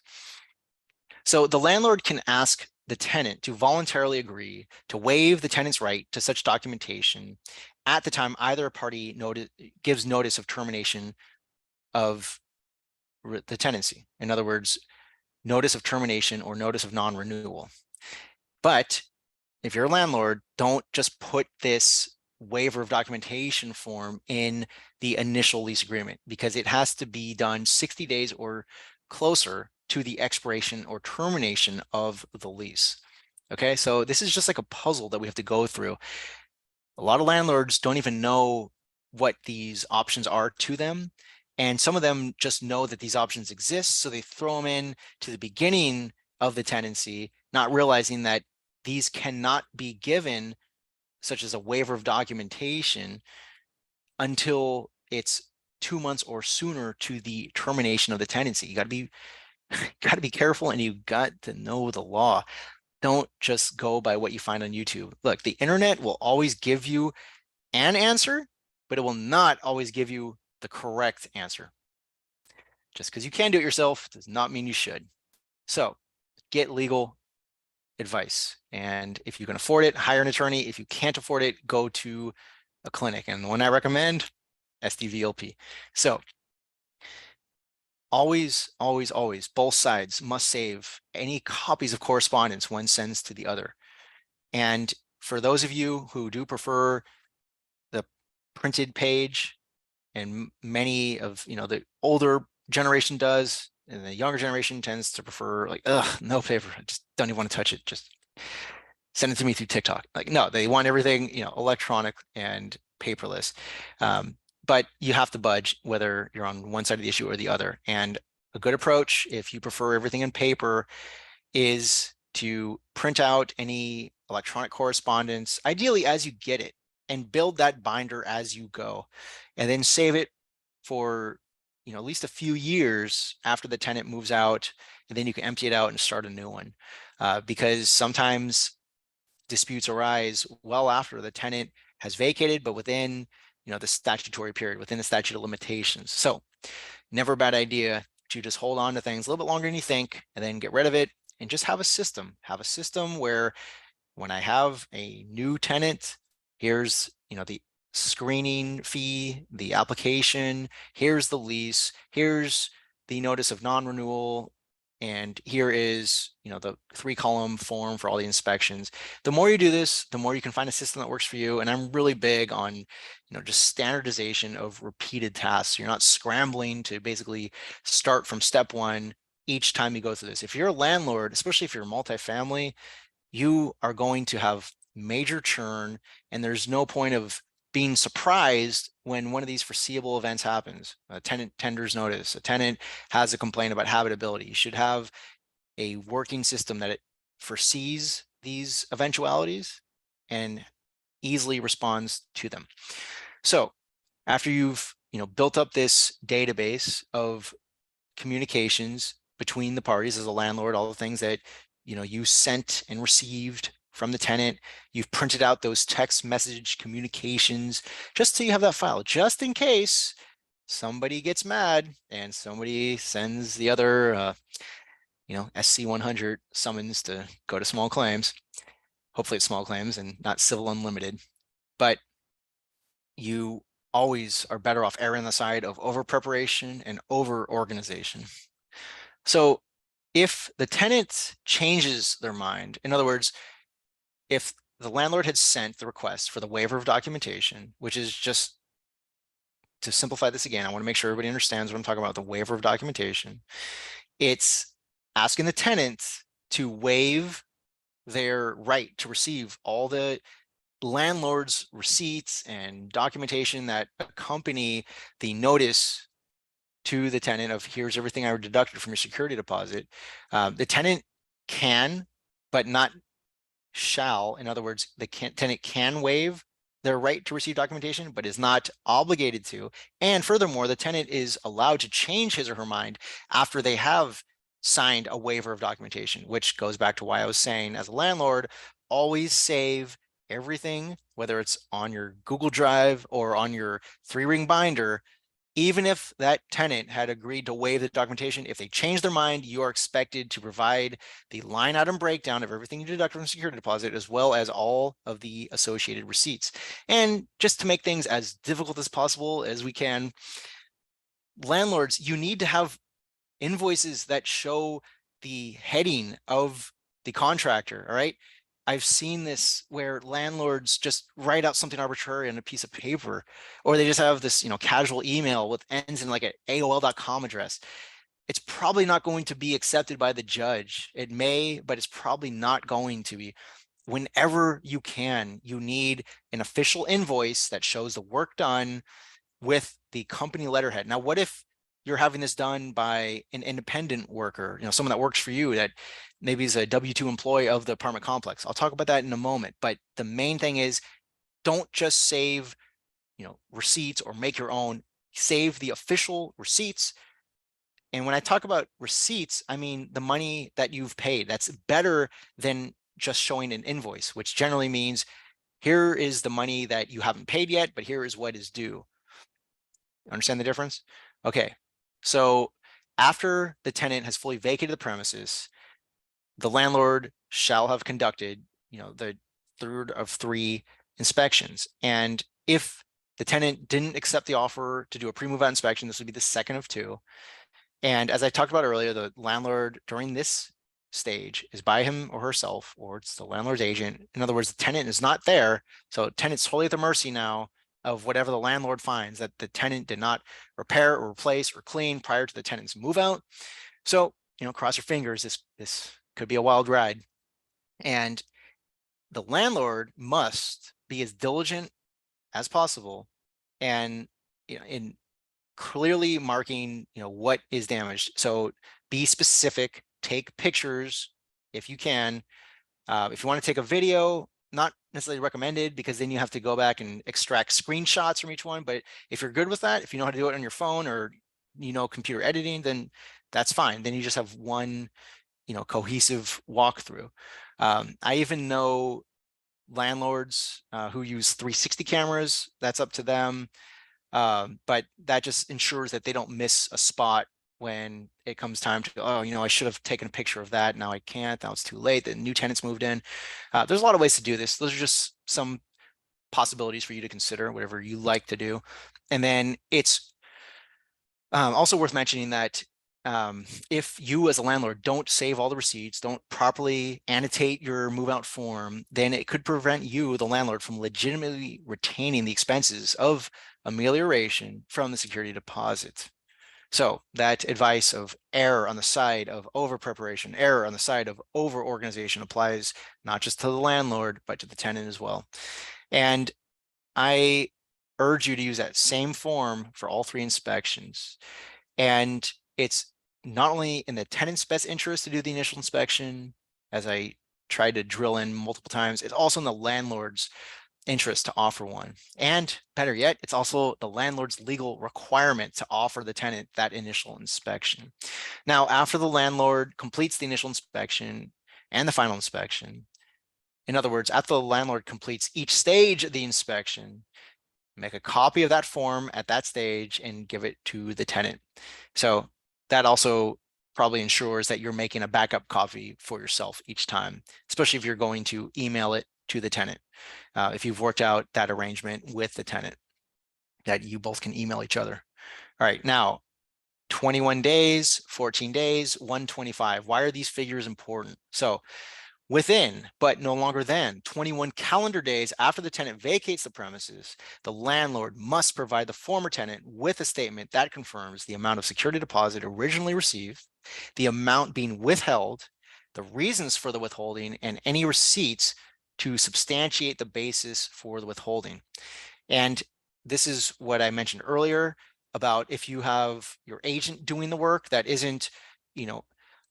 So the landlord can ask the tenant to voluntarily agree to waive the tenant's right to such documentation at the time either party gives notice of termination of the tenancy. In other words, notice of termination or notice of non-renewal. But if you're a landlord, don't just put this waiver of documentation form in the initial lease agreement, because it has to be done 60 days or closer to the expiration or termination of the lease. Okay, so this is just like a puzzle that we have to go through. A lot of landlords don't even know what these options are to them. And some of them just know that these options exist, so they throw them in to the beginning of the tenancy, not realizing that these cannot be given, such as a waiver of documentation, until it's 2 months or sooner to the termination of the tenancy. You got to be careful, and you got to know the law. Don't just go by what you find on YouTube. Look, the internet will always give you an answer, but it will not always give you the correct answer. Just because you can do it yourself does not mean you should. So get legal advice. And if you can afford it, hire an attorney. If you can't afford it, go to a clinic. And the one I recommend, SDVLP. So always, always, always, both sides must save any copies of correspondence one sends to the other. And for those of you who do prefer the printed page, and many of the older generation does, and the younger generation tends to prefer like, no paper, I just don't even want to touch it, just send it to me through TikTok. Like, no, they want everything electronic and paperless. But you have to budge whether you're on one side of the issue or the other. And a good approach, if you prefer everything in paper, is to print out any electronic correspondence, ideally as you get it, and build that binder as you go, and then save it for at least a few years after the tenant moves out, and then you can empty it out and start a new one, because sometimes disputes arise well after the tenant has vacated, but within the statutory period, within the statute of limitations. So never a bad idea to just hold on to things a little bit longer than you think, and then get rid of it, and just have a system where when I have a new tenant, here's the screening fee, the application, here's the lease, here's the notice of non-renewal, And here is, the 3-column form for all the inspections. The more you do this, the more you can find a system that works for you. And I'm really big on, just standardization of repeated tasks. You're not scrambling to basically start from step one each time you go through this. If you're a landlord, especially if you're multifamily, you are going to have major churn, and there's no point of being surprised when one of these foreseeable events happens. A tenant tenders notice, a tenant has a complaint about habitability. You should have a working system that it foresees these eventualities and easily responds to them. So after you've built up this database of communications between the parties as a landlord, all the things that you sent and received from the tenant, you've printed out those text message communications just so you have that file, just in case somebody gets mad and somebody sends the other SC100 summons to go to small claims. Hopefully it's small claims and not civil unlimited, but you always are better off erring on the side of over preparation and over organization. So if the tenant changes their mind, in other words, if the landlord had sent the request for the waiver of documentation, which is just to simplify this again, I want to make sure everybody understands what I'm talking about, the waiver of documentation. It's asking the tenant to waive their right to receive all the landlord's receipts and documentation that accompany the notice to the tenant of here's everything I deducted from your security deposit. The tenant can, but not shall. In other words, the tenant can waive their right to receive documentation, but is not obligated to. And furthermore, the tenant is allowed to change his or her mind after they have signed a waiver of documentation, which goes back to why I was saying, as a landlord, always save everything, whether it's on your Google Drive or on your 3-ring binder. Even if that tenant had agreed to waive the documentation, if they change their mind, you are expected to provide the line item breakdown of everything you deducted from security deposit, as well as all of the associated receipts. And just to make things as difficult as possible as we can, landlords, you need to have invoices that show the heading of the contractor, all right? I've seen this where landlords just write out something arbitrary on a piece of paper, or they just have this, casual email with ends in like an AOL.com address. It's probably not going to be accepted by the judge. It may, but it's probably not going to be. Whenever you can, you need an official invoice that shows the work done with the company letterhead. Now, what if you're having this done by an independent worker, someone that works for you that maybe is a W-2 employee of the apartment complex? I'll talk about that in a moment, but the main thing is don't just save, receipts or make your own. Save the official receipts. And when I talk about receipts, I mean the money that you've paid. That's better than just showing an invoice, which generally means here is the money that you haven't paid yet, but here is what is due. Understand the difference? Okay, so after the tenant has fully vacated the premises, the landlord shall have conducted, the 3rd of 3 inspections. And if the tenant didn't accept the offer to do a pre-move out inspection, this would be the 2nd of 2. And as I talked about earlier, the landlord during this stage is by him or herself, or it's the landlord's agent. In other words, the tenant is not there. So tenant's totally at the mercy now of whatever the landlord finds that the tenant did not repair or replace or clean prior to the tenant's move out. So, cross your fingers, this could be a wild ride. And the landlord must be as diligent as possible and in clearly marking what is damaged. So be specific, take pictures if you can. If you want to take a video, not necessarily recommended, because then you have to go back and extract screenshots from each one. But if you're good with that, if you know how to do it on your phone or computer editing, then that's fine. Then you just have one cohesive walkthrough. I even know landlords who use 360 cameras. That's up to them. But that just ensures that they don't miss a spot when it comes time to, I should have taken a picture of that. Now I can't. Now it's too late. The new tenants moved in. There's a lot of ways to do this. Those are just some possibilities for you to consider, whatever you like to do. And then it's also worth mentioning that if you as a landlord don't save all the receipts, don't properly annotate your move out form, then it could prevent you, the landlord, from legitimately retaining the expenses of amelioration from the security deposit. So that advice of error on the side of over preparation, error on the side of over organization applies not just to the landlord, but to the tenant as well. And I urge you to use that same form for all 3 inspections. And it's not only in the tenant's best interest to do the initial inspection, as I tried to drill in multiple times, it's also in the landlord's interest to offer one. And better yet, it's also the landlord's legal requirement to offer the tenant that initial inspection. Now, after the landlord completes the initial inspection and the final inspection, in other words, after the landlord completes each stage of the inspection, make a copy of that form at that stage and give it to the tenant. So that also probably ensures that you're making a backup copy for yourself each time, especially if you're going to email it to the tenant. If you've worked out that arrangement with the tenant, that you both can email each other. All right, now 21 days, 14 days, 125. Why are these figures important? So within, but no longer than 21 calendar days after the tenant vacates the premises, the landlord must provide the former tenant with a statement that confirms the amount of security deposit originally received, the amount being withheld, the reasons for the withholding, and any receipts to substantiate the basis for the withholding. And this is what I mentioned earlier about if you have your agent doing the work that isn't,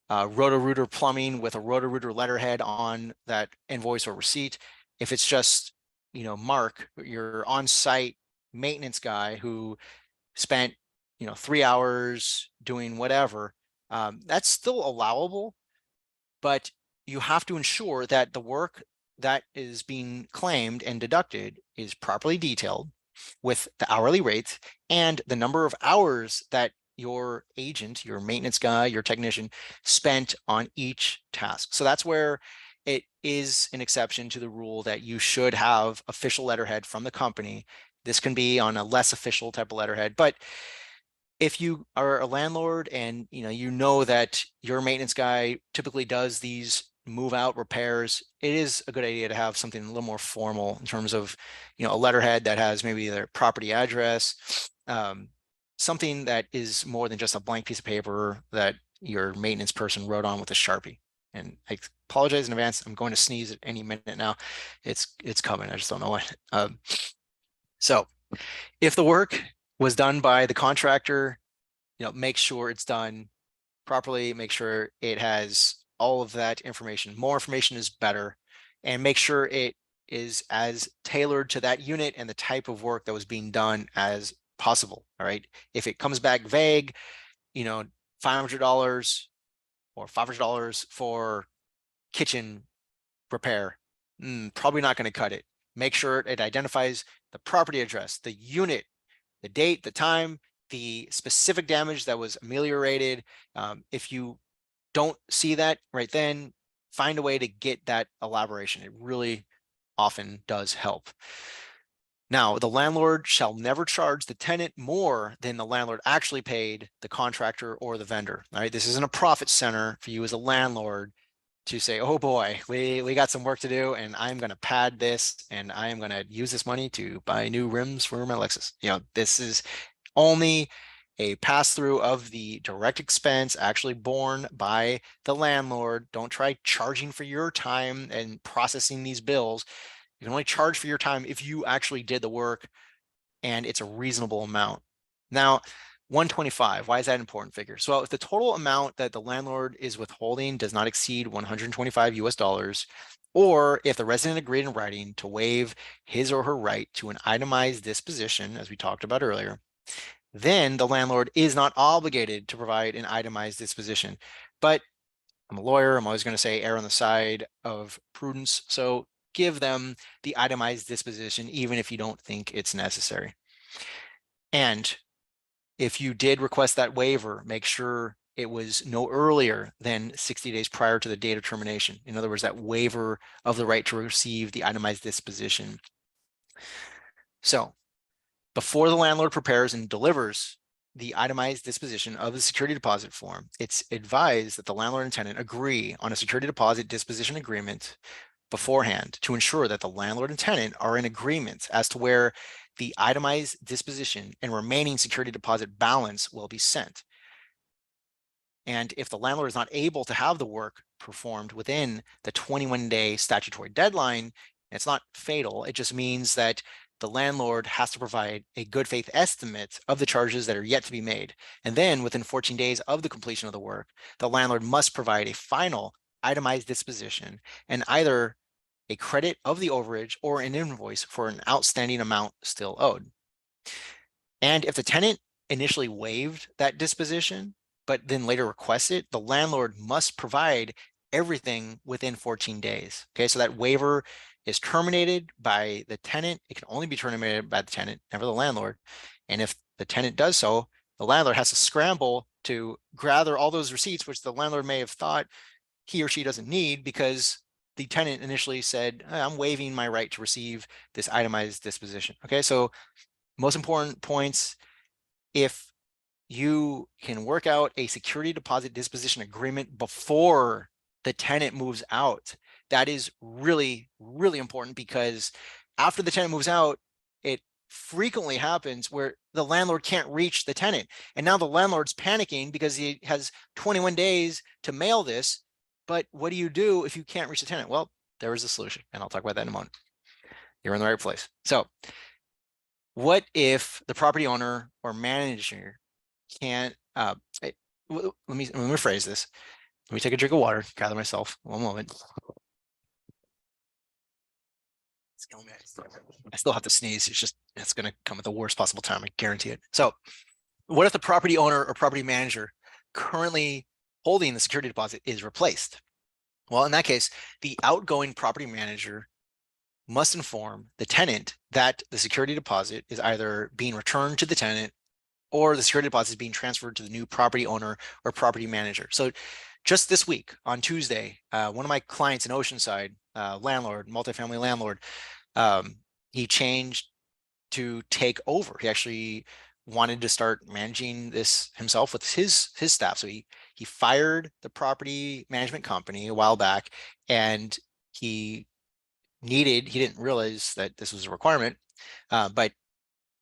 Roto-Rooter plumbing with a Roto-Rooter letterhead on that invoice or receipt. If it's just, Mark, your on-site maintenance guy who spent, 3 hours doing whatever, that's still allowable, but you have to ensure that the work that is being claimed and deducted is properly detailed with the hourly rates and the number of hours that your agent, your maintenance guy, your technician spent on each task. So that's where it is an exception to the rule that you should have official letterhead from the company. This can be on a less official type of letterhead, but if you are a landlord and you know that your maintenance guy typically does these move out repairs, it is a good idea to have something a little more formal in terms of a letterhead that has maybe their property address, something that is more than just a blank piece of paper that your maintenance person wrote on with a Sharpie. And I apologize in advance, I'm going to sneeze at any minute now. It's coming, I just don't know what. So if the work was done by the contractor, make sure it's done properly, make sure it has all of that information. More information is better, and make sure it is as tailored to that unit and the type of work that was being done as possible. All right. If it comes back vague, $500 or $500 for kitchen repair, probably not going to cut it. Make sure it identifies the property address, the unit, the date, the time, the specific damage that was ameliorated. If you don't see that right then, find a way to get that elaboration. It really often does help. Now, the landlord shall never charge the tenant more than the landlord actually paid the contractor or the vendor. All right, this isn't a profit center for you as a landlord to say, oh boy, we got some work to do and I'm going to pad this and I am going to use this money to buy new rims for my Lexus. This is only a pass through of the direct expense actually borne by the landlord. Don't try charging for your time and processing these bills. You can only charge for your time if you actually did the work and it's a reasonable amount. Now, 125, why is that an important figure? So if the total amount that the landlord is withholding does not exceed 125 US dollars, or if the resident agreed in writing to waive his or her right to an itemized disposition, as we talked about earlier, then the landlord is not obligated to provide an itemized disposition. But I'm a lawyer, I'm always going to say err on the side of prudence. So give them the itemized disposition, even if you don't think it's necessary. And if you did request that waiver, make sure it was no earlier than 60 days prior to the date of termination. In other words, that waiver of the right to receive the itemized disposition. So before the landlord prepares and delivers the itemized disposition of the security deposit form, it's advised that the landlord and tenant agree on a security deposit disposition agreement beforehand to ensure that the landlord and tenant are in agreement as to where the itemized disposition and remaining security deposit balance will be sent. And if the landlord is not able to have the work performed within the 21-day statutory deadline, it's not fatal. It just means that the landlord has to provide a good faith estimate of the charges that are yet to be made. And then within 14 days of the completion of the work, the landlord must provide a final itemized disposition and either a credit of the overage or an invoice for an outstanding amount still owed. And if the tenant initially waived that disposition, but then later requests it, the landlord must provide everything within 14 days. Okay, so that waiver is terminated by the tenant. It can only be terminated by the tenant, never the landlord. And if the tenant does so, the landlord has to scramble to gather all those receipts, which the landlord may have thought he or she doesn't need because the tenant initially said, I'm waiving my right to receive this itemized disposition. Okay, so most important points, if you can work out a security deposit disposition agreement before the tenant moves out, that is really, really important, because after the tenant moves out, it frequently happens where the landlord can't reach the tenant. And now the landlord's panicking because he has 21 days to mail this. But what do you do if you can't reach the tenant? Well, there is a solution, and I'll talk about that in a moment. You're in the right place. So what if the property owner or manager can't, let me rephrase this. Let me take a drink of water, gather myself, one moment. It's killing me. I still have to sneeze. It's going to come at the worst possible time. I guarantee it. So what if the property owner or property manager currently holding the security deposit is replaced? Well, in that case, the outgoing property manager must inform the tenant that the security deposit is either being returned to the tenant or the security deposit is being transferred to the new property owner or property manager. So just this week on Tuesday, one of my clients in Oceanside, landlord, multifamily landlord, he changed to take over. He actually wanted to start managing this himself with his staff. So he fired the property management company a while back, and he didn't realize that this was a requirement, but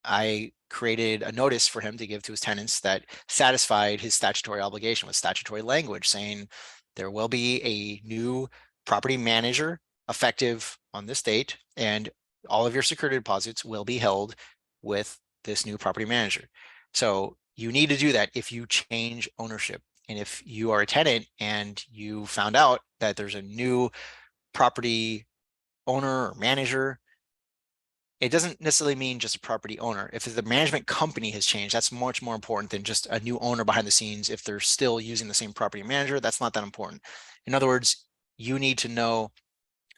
I created a notice for him to give to his tenants that satisfied his statutory obligation with statutory language saying there will be a new property manager effective on this date, and all of your security deposits will be held with this new property manager. So you need to do that if you change ownership. And if you are a tenant and you found out that there's a new property owner or manager, it doesn't necessarily mean just a property owner. If the management company has changed, that's much more important than just a new owner behind the scenes. If they're still using the same property manager, that's not that important. In other words, you need to know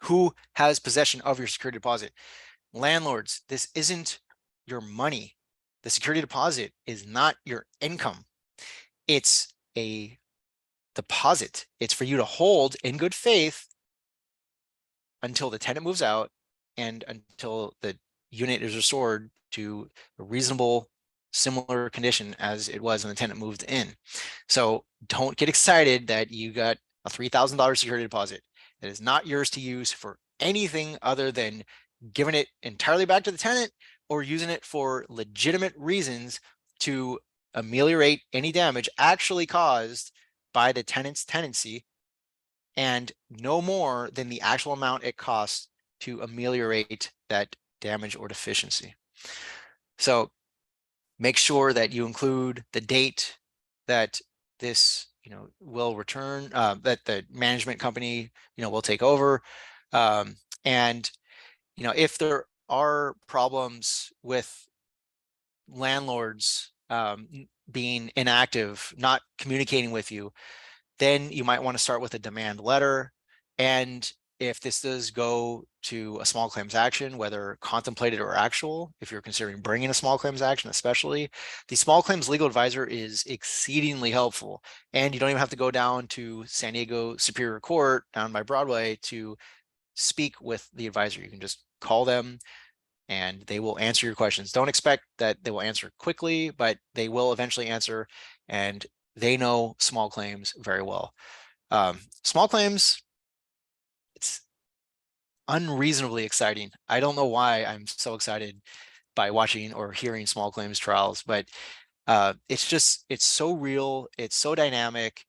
who has possession of your security deposit. Landlords, this isn't your money. The security deposit is not your income. It's a deposit. It's for you to hold in good faith until the tenant moves out and until the unit is restored to a reasonable, similar condition as it was when the tenant moved in. So don't get excited that you got a $3,000 security deposit. It is not yours to use for anything other than giving it entirely back to the tenant or using it for legitimate reasons to ameliorate any damage actually caused by the tenant's tenancy, and no more than the actual amount it costs to ameliorate that damage or deficiency. So make sure that you include the date that this will return, that the management company will take over, and if there are problems with landlords being inactive, not communicating with you, then you might want to start with a demand letter. And if this does go to a small claims action, whether contemplated or actual, if you're considering bringing a small claims action, especially, the small claims legal advisor is exceedingly helpful. And you don't even have to go down to San Diego Superior Court down by Broadway to speak with the advisor. You can just call them, and they will answer your questions. Don't expect that they will answer quickly, but they will eventually answer, and they know small claims very well. Small claims, it's unreasonably exciting. I don't know why I'm so excited by watching or hearing small claims trials, but it's so real, it's so dynamic.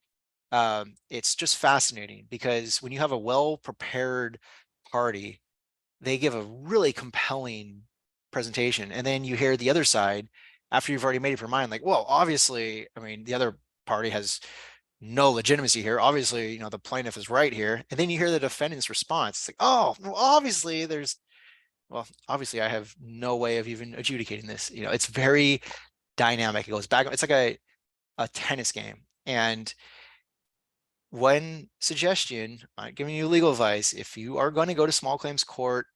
It's just fascinating because when you have a well-prepared party, they give a really compelling presentation, and then you hear the other side after you've already made up your mind, like, well, obviously, I mean, the other party has no legitimacy here. Obviously, the plaintiff is right here. And then you hear the defendant's response. It's like, oh, well, obviously I have no way of even adjudicating this. It's very dynamic. It goes back. It's like a tennis game. And one suggestion, I'm giving you legal advice, if you are going to go to small claims court,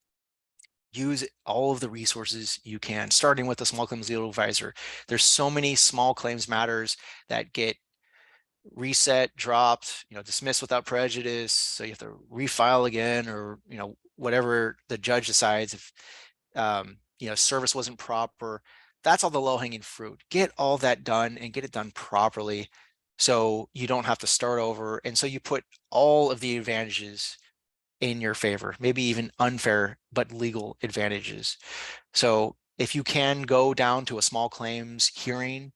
use all of the resources you can, starting with the small claims legal advisor. There's so many small claims matters that get reset, dropped, dismissed without prejudice. So you have to refile again, or, whatever the judge decides. If, service wasn't proper, that's all the low hanging fruit. Get all that done and get it done properly, so you don't have to start over. And so you put all of the advantages in your favor, maybe even unfair, but legal advantages. So if you can go down to a small claims hearing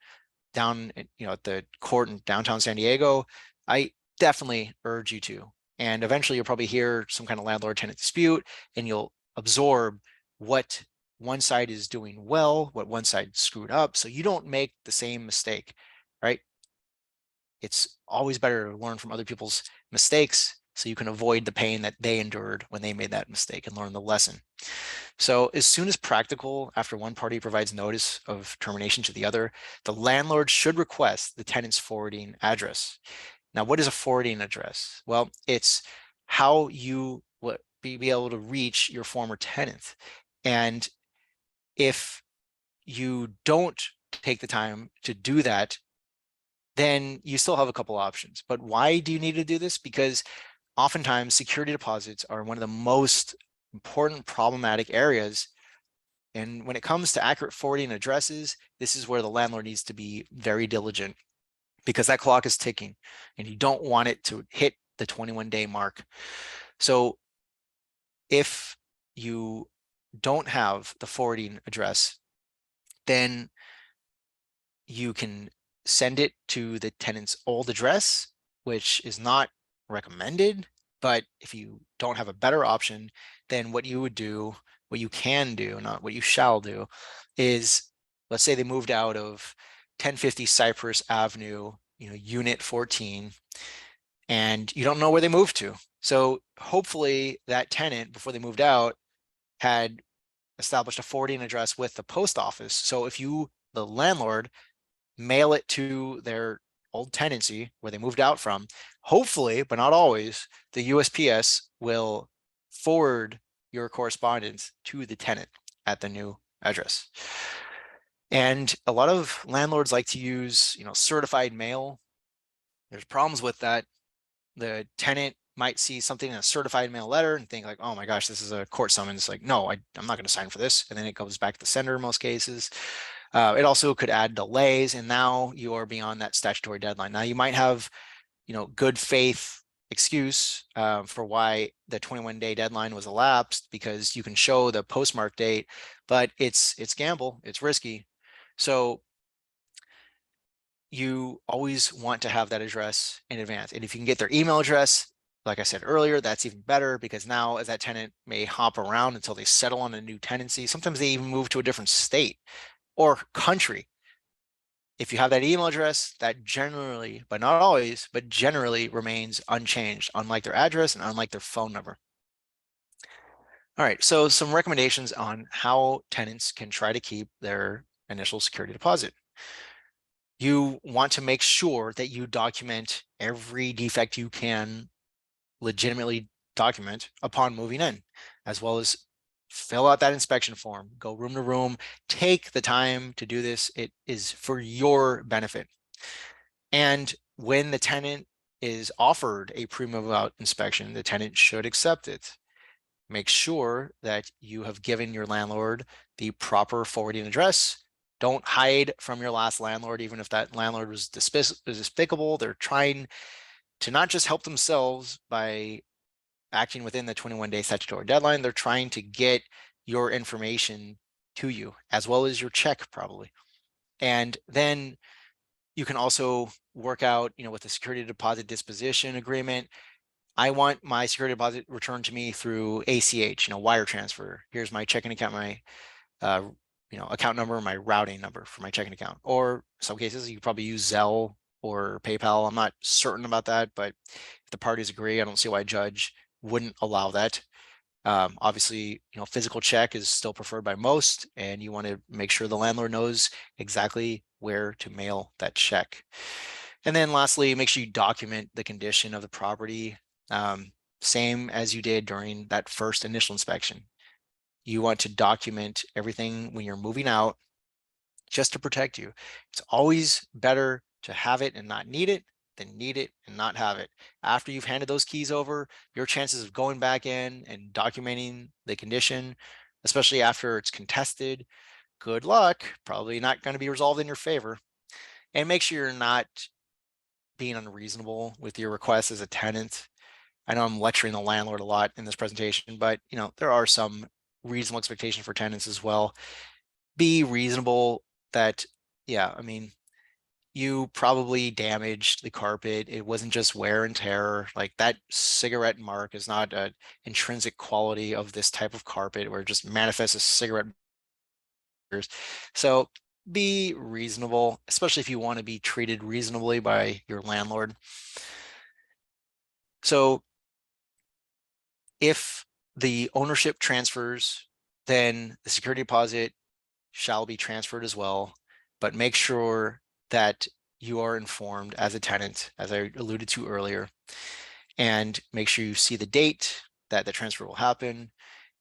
down, at the court in downtown San Diego, I definitely urge you to. And eventually you'll probably hear some kind of landlord-tenant dispute, and you'll absorb what one side is doing well, what one side screwed up, so you don't make the same mistake, right? It's always better to learn from other people's mistakes so you can avoid the pain that they endured when they made that mistake and learn the lesson. So as soon as practical, after one party provides notice of termination to the other, the landlord should request the tenant's forwarding address. Now, what is a forwarding address? Well, it's how you will be able to reach your former tenant. And if you don't take the time to do that, then you still have a couple options. But why do you need to do this? Because oftentimes security deposits are one of the most important problematic areas. And when it comes to accurate forwarding addresses, this is where the landlord needs to be very diligent, because that clock is ticking and you don't want it to hit the 21-day mark. So if you don't have the forwarding address, then you can send it to the tenant's old address, which is not recommended. But if you don't have a better option, then what you can do, not what you shall do, is, let's say they moved out of 1050 Cypress Avenue, unit 14, and you don't know where they moved to. So hopefully that tenant, before they moved out, had established a forwarding address with the post office. So if you, the landlord, mail it to their old tenancy where they moved out from, hopefully, but not always, the USPS will forward your correspondence to the tenant at the new address. And a lot of landlords like to use, certified mail. There's problems with that. The tenant might see something in a certified mail letter and think like, oh my gosh, this is a court summons. Like, no, I'm not going to sign for this. And then it goes back to the sender in most cases. It also could add delays, and now you are beyond that statutory deadline. Now you might have, good faith excuse for why the 21-day deadline was elapsed, because you can show the postmark date, but it's gamble, it's risky. So you always want to have that address in advance. And if you can get their email address, like I said earlier, that's even better, because now as that tenant may hop around until they settle on a new tenancy, sometimes they even move to a different state or country. If you have that email address, that generally, but not always, but generally remains unchanged, unlike their address and unlike their phone number. All right, so some recommendations on how tenants can try to keep their initial security deposit. You want to make sure that you document every defect you can legitimately document upon moving in, as well as fill out that inspection form, go room to room, take the time to do this. It is for your benefit. And when the tenant is offered a pre-move out inspection, the tenant should accept it. make sure that you have given your landlord the proper forwarding address. Don't hide from your last landlord, even if that landlord was despicable. They're trying to not just help themselves by acting within the 21-day statutory deadline, they're trying to get your information to you, as well as your check probably. And then you can also work out, with the security deposit disposition agreement. I want my security deposit returned to me through ACH, wire transfer. Here's my checking account, my account number, my routing number for my checking account. Or some cases you probably use Zelle or PayPal. I'm not certain about that, but if the parties agree, I don't see why a judge wouldn't allow that. Obviously, physical check is still preferred by most, and you want to make sure the landlord knows exactly where to mail that check. And then lastly, make sure you document the condition of the property, same as you did during that first initial inspection. You want to document everything when you're moving out, just to protect you. It's always better to have it and not need it than need it and not have it. After you've handed those keys over, your chances of going back in and documenting the condition, especially after it's contested, good luck, probably not going to be resolved in your favor. And make sure you're not being unreasonable with your requests as a tenant. I know I'm lecturing the landlord a lot in this presentation, but there are some reasonable expectations for tenants as well. Be reasonable that, you probably damaged the carpet. It wasn't just wear and tear. Like, that cigarette mark is not an intrinsic quality of this type of carpet where it just manifests as cigarette. So be reasonable, especially if you want to be treated reasonably by your landlord. So if the ownership transfers, then the security deposit shall be transferred as well, but make sure that you are informed as a tenant, as I alluded to earlier, and make sure you see the date that the transfer will happen.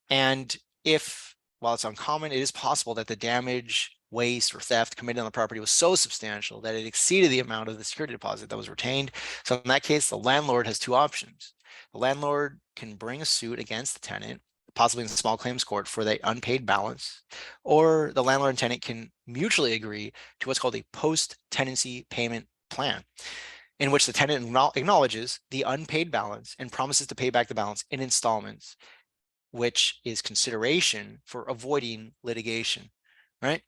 And if, while it's uncommon, it is possible that the damage, waste, or theft committed on the property was so substantial that it exceeded the amount of the security deposit that was retained. So in that case, the landlord has two options. The landlord can bring a suit against the tenant, possibly in the small claims court, for the unpaid balance, or the landlord and tenant can mutually agree to what's called a post-tenancy payment plan, in which the tenant acknowledges the unpaid balance and promises to pay back the balance in installments, which is consideration for avoiding litigation, right?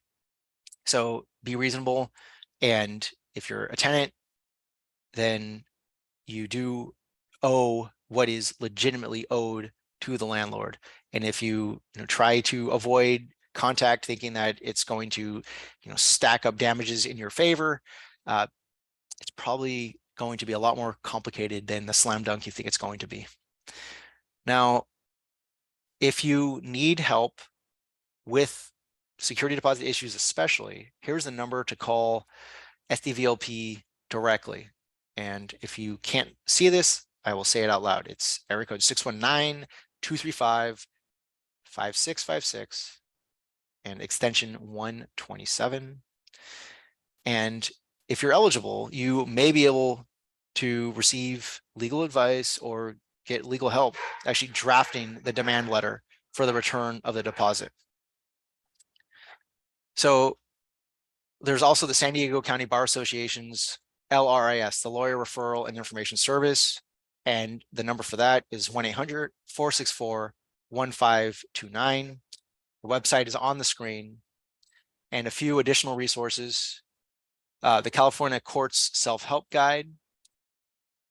So be reasonable. And if you're a tenant, then you do owe what is legitimately owed to the landlord. And if you, try to avoid contact thinking that it's going to, stack up damages in your favor, it's probably going to be a lot more complicated than the slam dunk you think it's going to be. Now, if you need help with security deposit issues especially, here's the number to call SDVLP directly. And if you can't see this, I will say it out loud. It's area code 619-235-5656 and extension 127. And if you're eligible, you may be able to receive legal advice or get legal help actually drafting the demand letter for the return of the deposit. So there's also the San Diego County Bar Association's LRIS, the Lawyer Referral and Information Service. And the number for that is 1-800-464-1529. The website is on the screen. And a few additional resources: the California Courts Self-Help Guide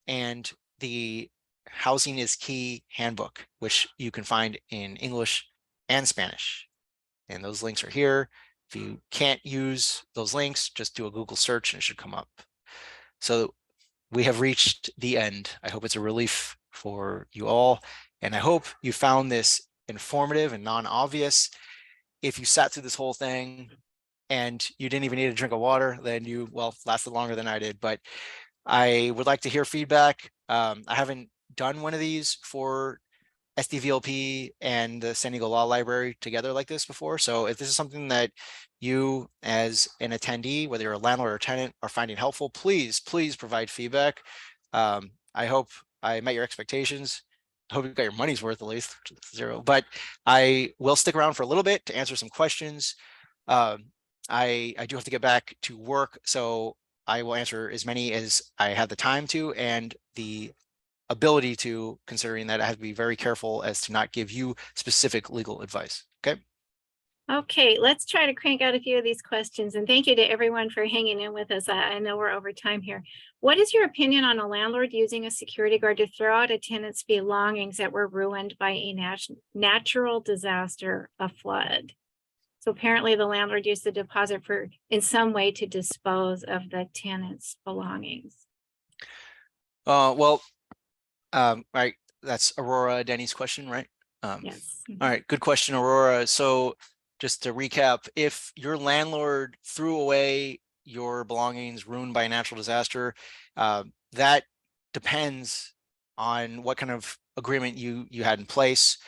and the Housing is Key Handbook, which you can find in English and Spanish. And those links are here. If you can't use those links, just do a Google search and it should come up. So we have reached the end. I hope it's a relief for you all. And I hope you found this informative and non-obvious. If you sat through this whole thing and you didn't even need a drink of water, then you, lasted longer than I did. But I would like to hear feedback. I haven't done one of these for SDVLP and the San Diego Law Library together like this before. So if this is something that you as an attendee, whether you're a landlord or tenant, are finding helpful, please provide feedback. I hope I met your expectations. hope you got your money's worth at least, 0. But I will stick around for a little bit to answer some questions. I do have to get back to work, so I will answer as many as I have the time to and the ability to, considering that I have to be very careful as to not give you specific legal advice. Okay. Okay, let's try to crank out a few of these questions. And thank you to everyone for hanging in with us. I know we're over time here. What is your opinion on a landlord using a security guard to throw out a tenant's belongings that were ruined by a natural disaster, a flood? So apparently the landlord used the deposit for in some way to dispose of the tenant's belongings. Well, right. That's Aurora Denny's question, right? Yes. All right. Good question, Aurora. So just to recap, if your landlord threw away your belongings ruined by a natural disaster, that depends on what kind of agreement you had in place.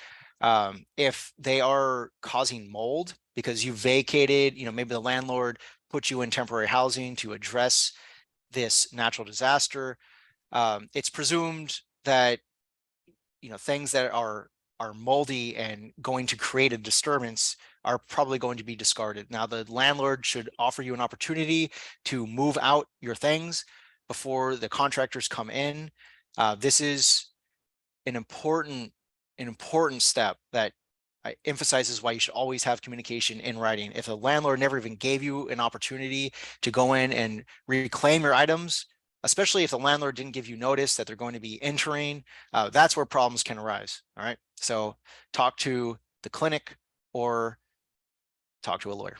If they are causing mold because you vacated, maybe the landlord put you in temporary housing to address this natural disaster, it's presumed that things that are moldy and going to create a disturbance are probably going to be discarded. Now, the landlord should offer you an opportunity to move out your things before the contractors come in. This is an important step that emphasizes why you should always have communication in writing. If a landlord never even gave you an opportunity to go in and reclaim your items, especially if the landlord didn't give you notice that they're going to be entering, that's where problems can arise. All right. So talk to the clinic or talk to a lawyer.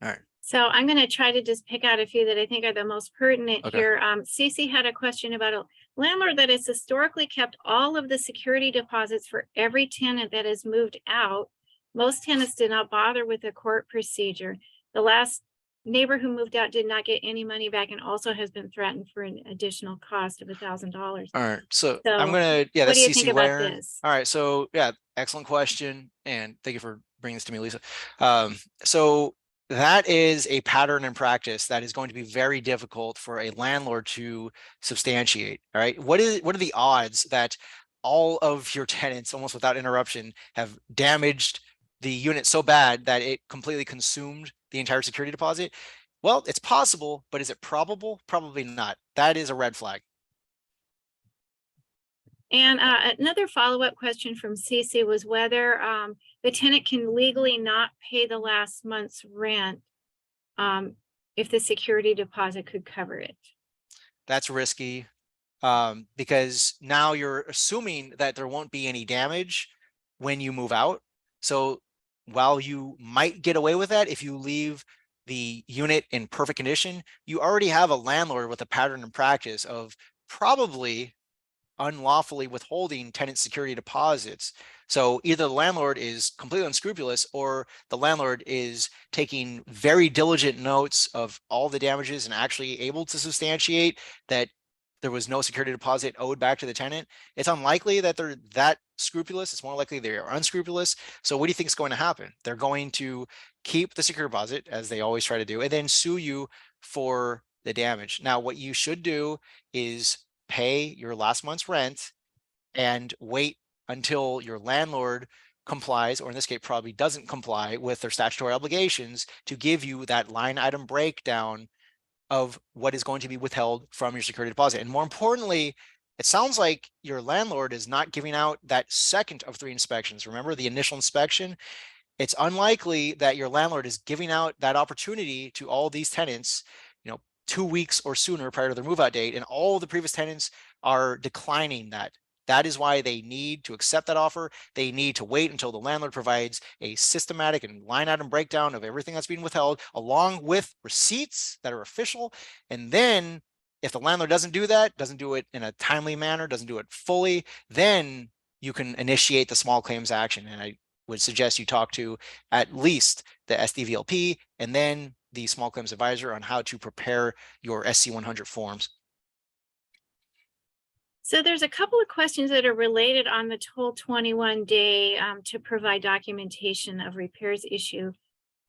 All right. So I'm going to try to just pick out a few that I think are the most pertinent here. Cece had a question about a landlord that has historically kept all of the security deposits for every tenant that has moved out. Most tenants did not bother with the court procedure. The last neighbor who moved out did not get any money back and also has been threatened for an additional cost of $1,000. All right. So I'm going to, what that's do you think CC about Ware. this? All right. So yeah, excellent question. And thank you for bringing this to me, Lisa. So that is a pattern in practice that is going to be very difficult for a landlord to substantiate. All right. What are the odds that all of your tenants, almost without interruption, have damaged the unit so bad that it completely consumed the entire security deposit? Well, it's possible, but is it probable? Probably not. That is a red flag. And another follow-up question from Cece was whether the tenant can legally not pay the last month's rent if the security deposit could cover it. That's risky because now you're assuming that there won't be any damage when you move out. So while you might get away with that if you leave the unit in perfect condition, you already have a landlord with a pattern and practice of probably unlawfully withholding tenant security deposits. So either the landlord is completely unscrupulous or the landlord is taking very diligent notes of all the damages and actually able to substantiate that there was no security deposit owed back to the tenant. It's unlikely that they're that scrupulous. It's more likely they are unscrupulous. So what do you think is going to happen? They're going to keep the security deposit, as they always try to do, and then sue you for the damage. Now, what you should do is pay your last month's rent and wait until your landlord complies, or in this case probably doesn't comply with their statutory obligations to give you that line item breakdown of what is going to be withheld from your security deposit. And more importantly, it sounds like your landlord is not giving out that second of 3 inspections. Remember the initial inspection? It's unlikely that your landlord is giving out that opportunity to all these tenants, 2 weeks or sooner prior to their move out date, and all the previous tenants are declining that. That is why they need to accept that offer. They need to wait until the landlord provides a systematic and line item breakdown of everything that's being withheld, along with receipts that are official. And then if the landlord doesn't do that, doesn't do it in a timely manner, doesn't do it fully, then you can initiate the small claims action. And I would suggest you talk to at least the SDVLP and then the small claims advisor on how to prepare your SC100 forms. So there's a couple of questions that are related on the whole 21-day to provide documentation of repairs issue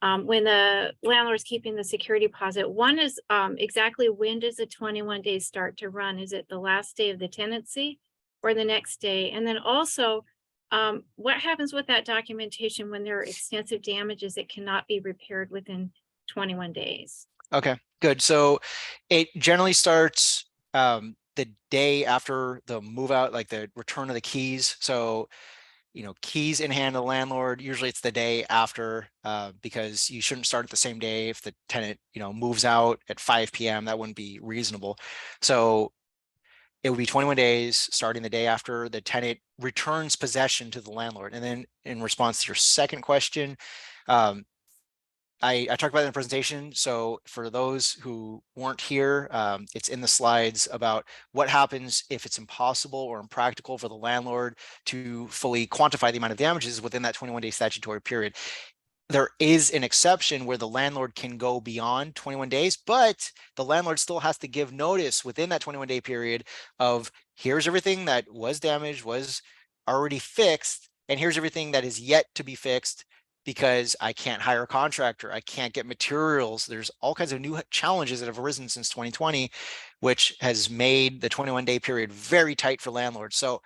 when the landlord's keeping the security deposit. One is exactly when does the 21 days start to run? Is it the last day of the tenancy or the next day? And then also, what happens with that documentation when there are extensive damages that cannot be repaired within 21 days? Okay, good. So it generally starts the day after the move out, like the return of the keys. So, keys in hand of the landlord, usually it's the day after, because you shouldn't start at the same day. If the tenant, moves out at 5 p.m., that wouldn't be reasonable. So it would be 21 days starting the day after the tenant returns possession to the landlord. And then in response to your second question, I talked about it in the presentation. So for those who weren't here, it's in the slides about what happens if it's impossible or impractical for the landlord to fully quantify the amount of damages within that 21-day statutory period. There is an exception where the landlord can go beyond 21 days, but the landlord still has to give notice within that 21-day period of here's everything that was damaged, was already fixed, and here's everything that is yet to be fixed because I can't hire a contractor, I can't get materials. There's all kinds of new challenges that have arisen since 2020, which has made the 21-day period very tight for landlords. So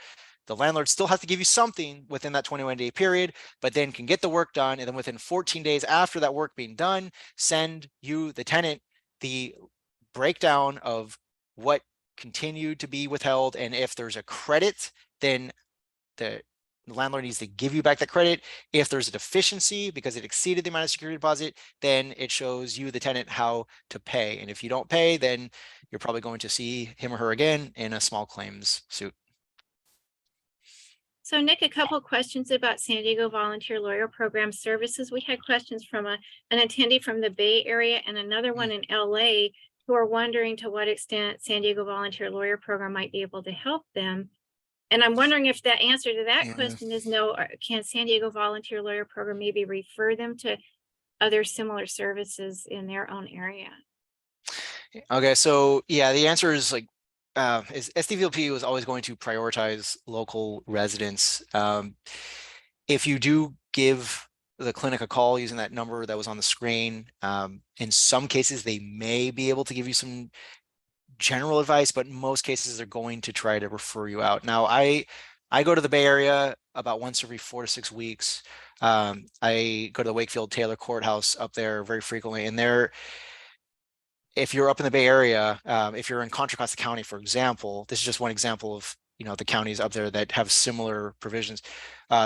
the landlord still has to give you something within that 21-day period, but then can get the work done. And then within 14 days after that work being done, send you, the tenant, the breakdown of what continued to be withheld. And if there's a credit, then the landlord needs to give you back that credit. If there's a deficiency because it exceeded the amount of security deposit, then it shows you, the tenant, how to pay. And if you don't pay, then you're probably going to see him or her again in a small claims suit. So Nick, a couple of questions about San Diego Volunteer Lawyer Program services. We had questions from an attendee from the Bay Area and another one in LA who are wondering to what extent San Diego Volunteer Lawyer Program might be able to help them. And I'm wondering if the answer to that question is no, or can San Diego Volunteer Lawyer Program maybe refer them to other similar services in their own area? Okay, so yeah, the answer is SDVLP was always going to prioritize local residents. If you do give the clinic a call using that number that was on the screen, in some cases they may be able to give you some general advice, but in most cases they're going to try to refer you out. Now, I go to the Bay Area about once every 4 to 6 weeks. I go to the Wakefield Taylor Courthouse up there very frequently, and if you're up in the Bay Area, if you're in Contra Costa County, for example, this is just one example of the counties up there that have similar provisions.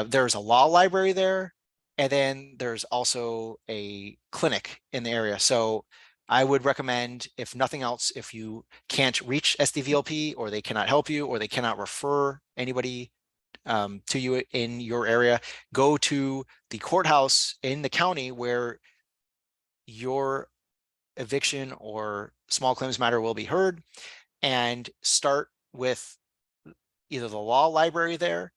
There's a law library there, and then there's also a clinic in the area. So I would recommend, if nothing else, if you can't reach SDVLP or they cannot help you or they cannot refer anybody to you in your area, go to the courthouse in the county where your eviction or small claims matter will be heard, and start with either the law library there.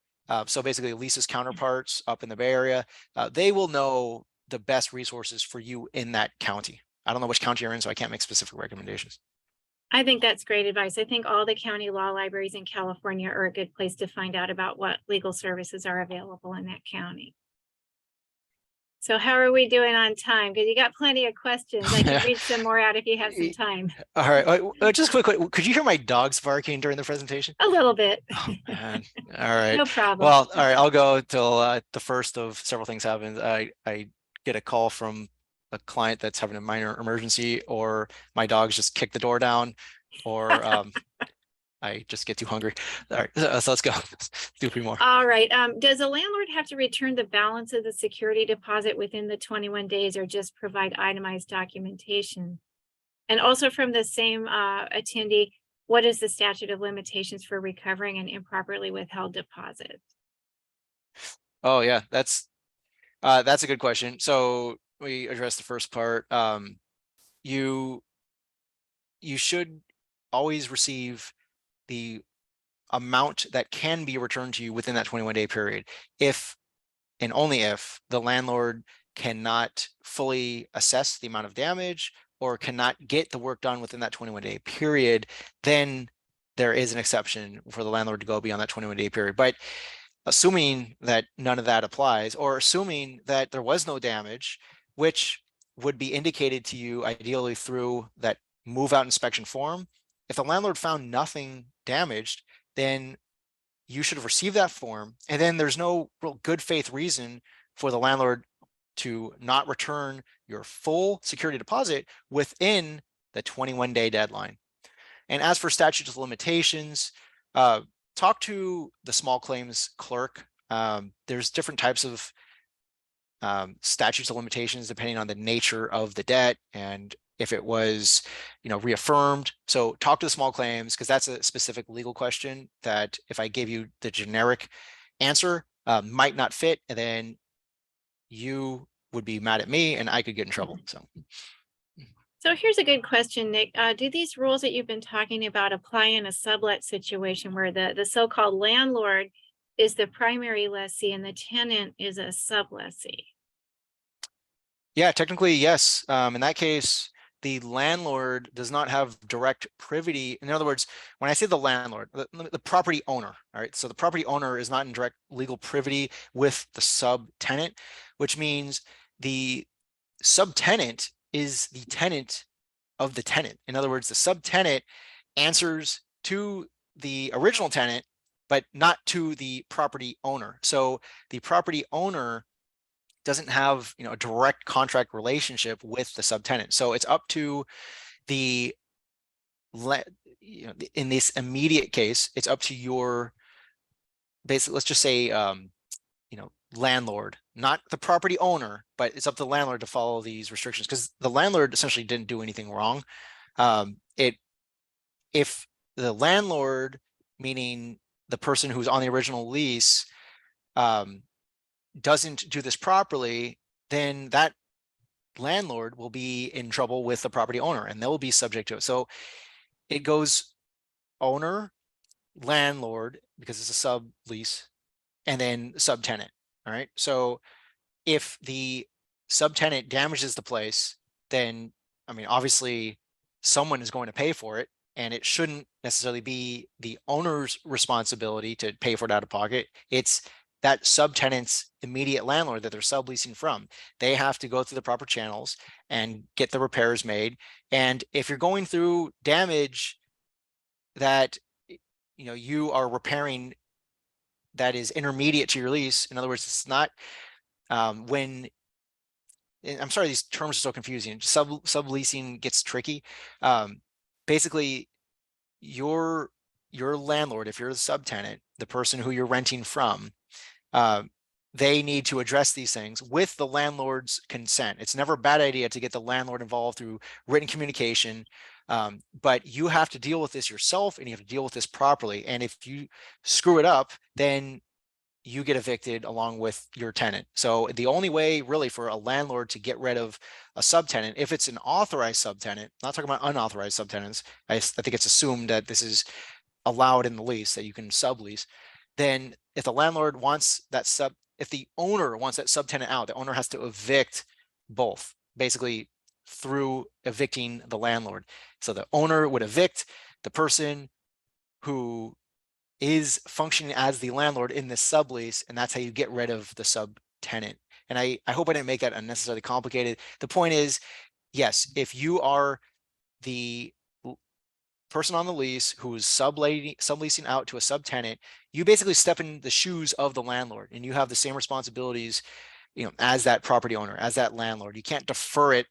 So basically Lisa's counterparts up in the Bay Area, they will know the best resources for you in that county. I don't know which county you're in, so I can't make specific recommendations. I think that's great advice. I think all the county law libraries in California are a good place to find out about what legal services are available in that county. So how are we doing on time? Because you got plenty of questions. I can read some more out if you have some time. All right. Just quick, could you hear my dogs barking during the presentation? A little bit. Oh, man. All right. No problem. Well, all right. I'll go till the first of several things happen. I get a call from a client that's having a minor emergency, or my dogs just kick the door down, or I just get too hungry. All right, so let's go. Do a few more. All right. Does a landlord have to return the balance of the security deposit within the 21 days or just provide itemized documentation? And also from the same attendee, what is the statute of limitations for recovering an improperly withheld deposit? Oh yeah, that's a good question. So we addressed the first part. You should always receive the amount that can be returned to you within that 21-day period, if and only if the landlord cannot fully assess the amount of damage or cannot get the work done within that 21-day period. Then there is an exception for the landlord to go beyond that 21-day period. But assuming that none of that applies, or assuming that there was no damage, which would be indicated to you ideally through that move out inspection form, if the landlord found nothing damaged, then you should have received that form, and then there's no real good faith reason for the landlord to not return your full security deposit within the 21-day deadline. And as for statutes of limitations, talk to the small claims clerk. There's different types of statutes of limitations depending on the nature of the debt and if it was, reaffirmed. So talk to the small claims, because that's a specific legal question that if I gave you the generic answer, might not fit, and then you would be mad at me and I could get in trouble. So here's a good question, Nick. Do these rules that you've been talking about apply in a sublet situation where the so-called landlord is the primary lessee and the tenant is a sublessee? Yeah, technically, yes. In that case, the landlord does not have direct privity. In other words, when I say the landlord, the property owner, all right, so the property owner is not in direct legal privity with the subtenant, which means the subtenant is the tenant of the tenant. In other words, the subtenant answers to the original tenant, but not to the property owner. So the property owner doesn't have, a direct contract relationship with the subtenant. So it's up to the, in this immediate case, it's up to your, basically, let's just say, landlord, not the property owner, but it's up to the landlord to follow these restrictions, because the landlord essentially didn't do anything wrong. If the landlord, meaning the person who's on the original lease, doesn't do this properly, then that landlord will be in trouble with the property owner and they'll be subject to it. So it goes owner, landlord, because it's a sublease, and then subtenant. All right. So if the subtenant damages the place, then, obviously someone is going to pay for it, and it shouldn't necessarily be the owner's responsibility to pay for it out of pocket. It's that subtenant's immediate landlord that they're subleasing from. They have to go through the proper channels and get the repairs made. And if you're going through damage that, you are repairing that is intermediate to your lease, in other words, it's not when, I'm sorry, these terms are so confusing. Subleasing gets tricky. Basically, your landlord, if you're the subtenant, the person who you're renting from, they need to address these things with the landlord's consent. It's never a bad idea to get the landlord involved through written communication, but you have to deal with this yourself and you have to deal with this properly. And if you screw it up, then you get evicted along with your tenant. So the only way really for a landlord to get rid of a subtenant, if it's an authorized subtenant, not talking about unauthorized subtenants, I think it's assumed that this is allowed in the lease that you can sublease, then if the landlord wants that if the owner wants that subtenant out, the owner has to evict both, basically through evicting the landlord. So the owner would evict the person who is functioning as the landlord in this sublease, and that's how you get rid of the subtenant. And I hope I didn't make that unnecessarily complicated. The point is, yes, if you are the person on the lease who is subleasing out to a subtenant, you basically step in the shoes of the landlord, and you have the same responsibilities, as that property owner, as that landlord. You can't defer it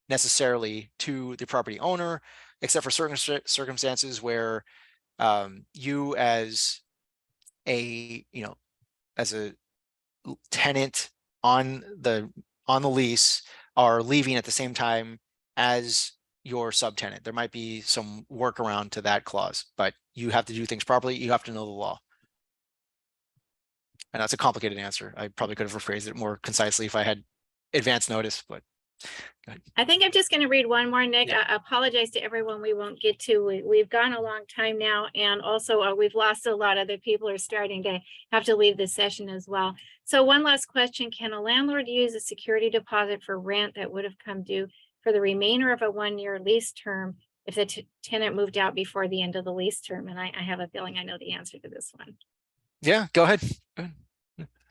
necessarily to the property owner, except for certain circumstances where you as a tenant on the lease are leaving at the same time as your subtenant. There might be some workaround to that clause, but you have to do things properly. You have to know the law. And that's a complicated answer. I probably could have rephrased it more concisely if I had advance notice, but go ahead. I think I'm just going to read one more, Nick. Yeah. I apologize to everyone we won't get to. We've gone a long time now, and also we've lost a lot of the people are starting to have to leave the session as well. So one last question. Can a landlord use a security deposit for rent that would have come due for the remainder of a one-year lease term if the tenant moved out before the end of the lease term? And I have a feeling I know the answer to this one. Yeah, go ahead.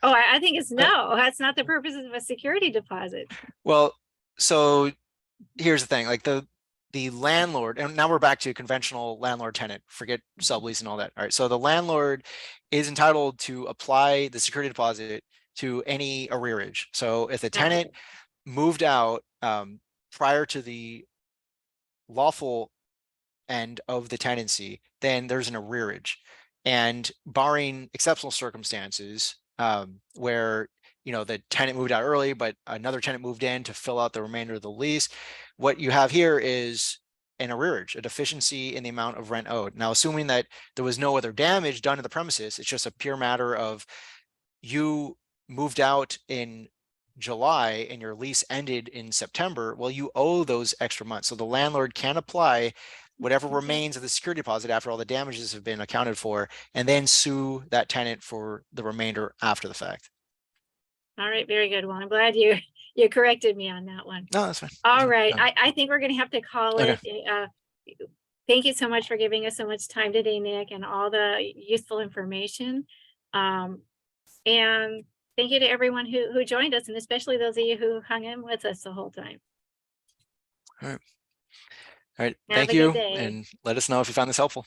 Oh, I think it's no. That's not the purpose of a security deposit. Well, so here's the thing, like the the landlord, and now we're back to conventional landlord tenant, forget sublease and all that. All right, so the landlord is entitled to apply the security deposit to any arrearage. So if the tenant moved out prior to the lawful end of the tenancy, then there's an arrearage. And barring exceptional circumstances where the tenant moved out early, but another tenant moved in to fill out the remainder of the lease, what you have here is an arrearage, a deficiency in the amount of rent owed. Now, assuming that there was no other damage done to the premises, it's just a pure matter of you moved out in July and your lease ended in September. Well, you owe those extra months. So the landlord can apply whatever remains of the security deposit after all the damages have been accounted for, and then sue that tenant for the remainder after the fact. All right, very good. Well, I'm glad you corrected me on that one. No, that's fine. All right, I think we're going to have to call Okay. it. Thank you so much for giving us so much time today, Nick, and all the useful information. And thank you to everyone who joined us, and especially those of you who hung in with us the whole time. All right. All right. Have Thank a good you. day. And let us know if you found this helpful.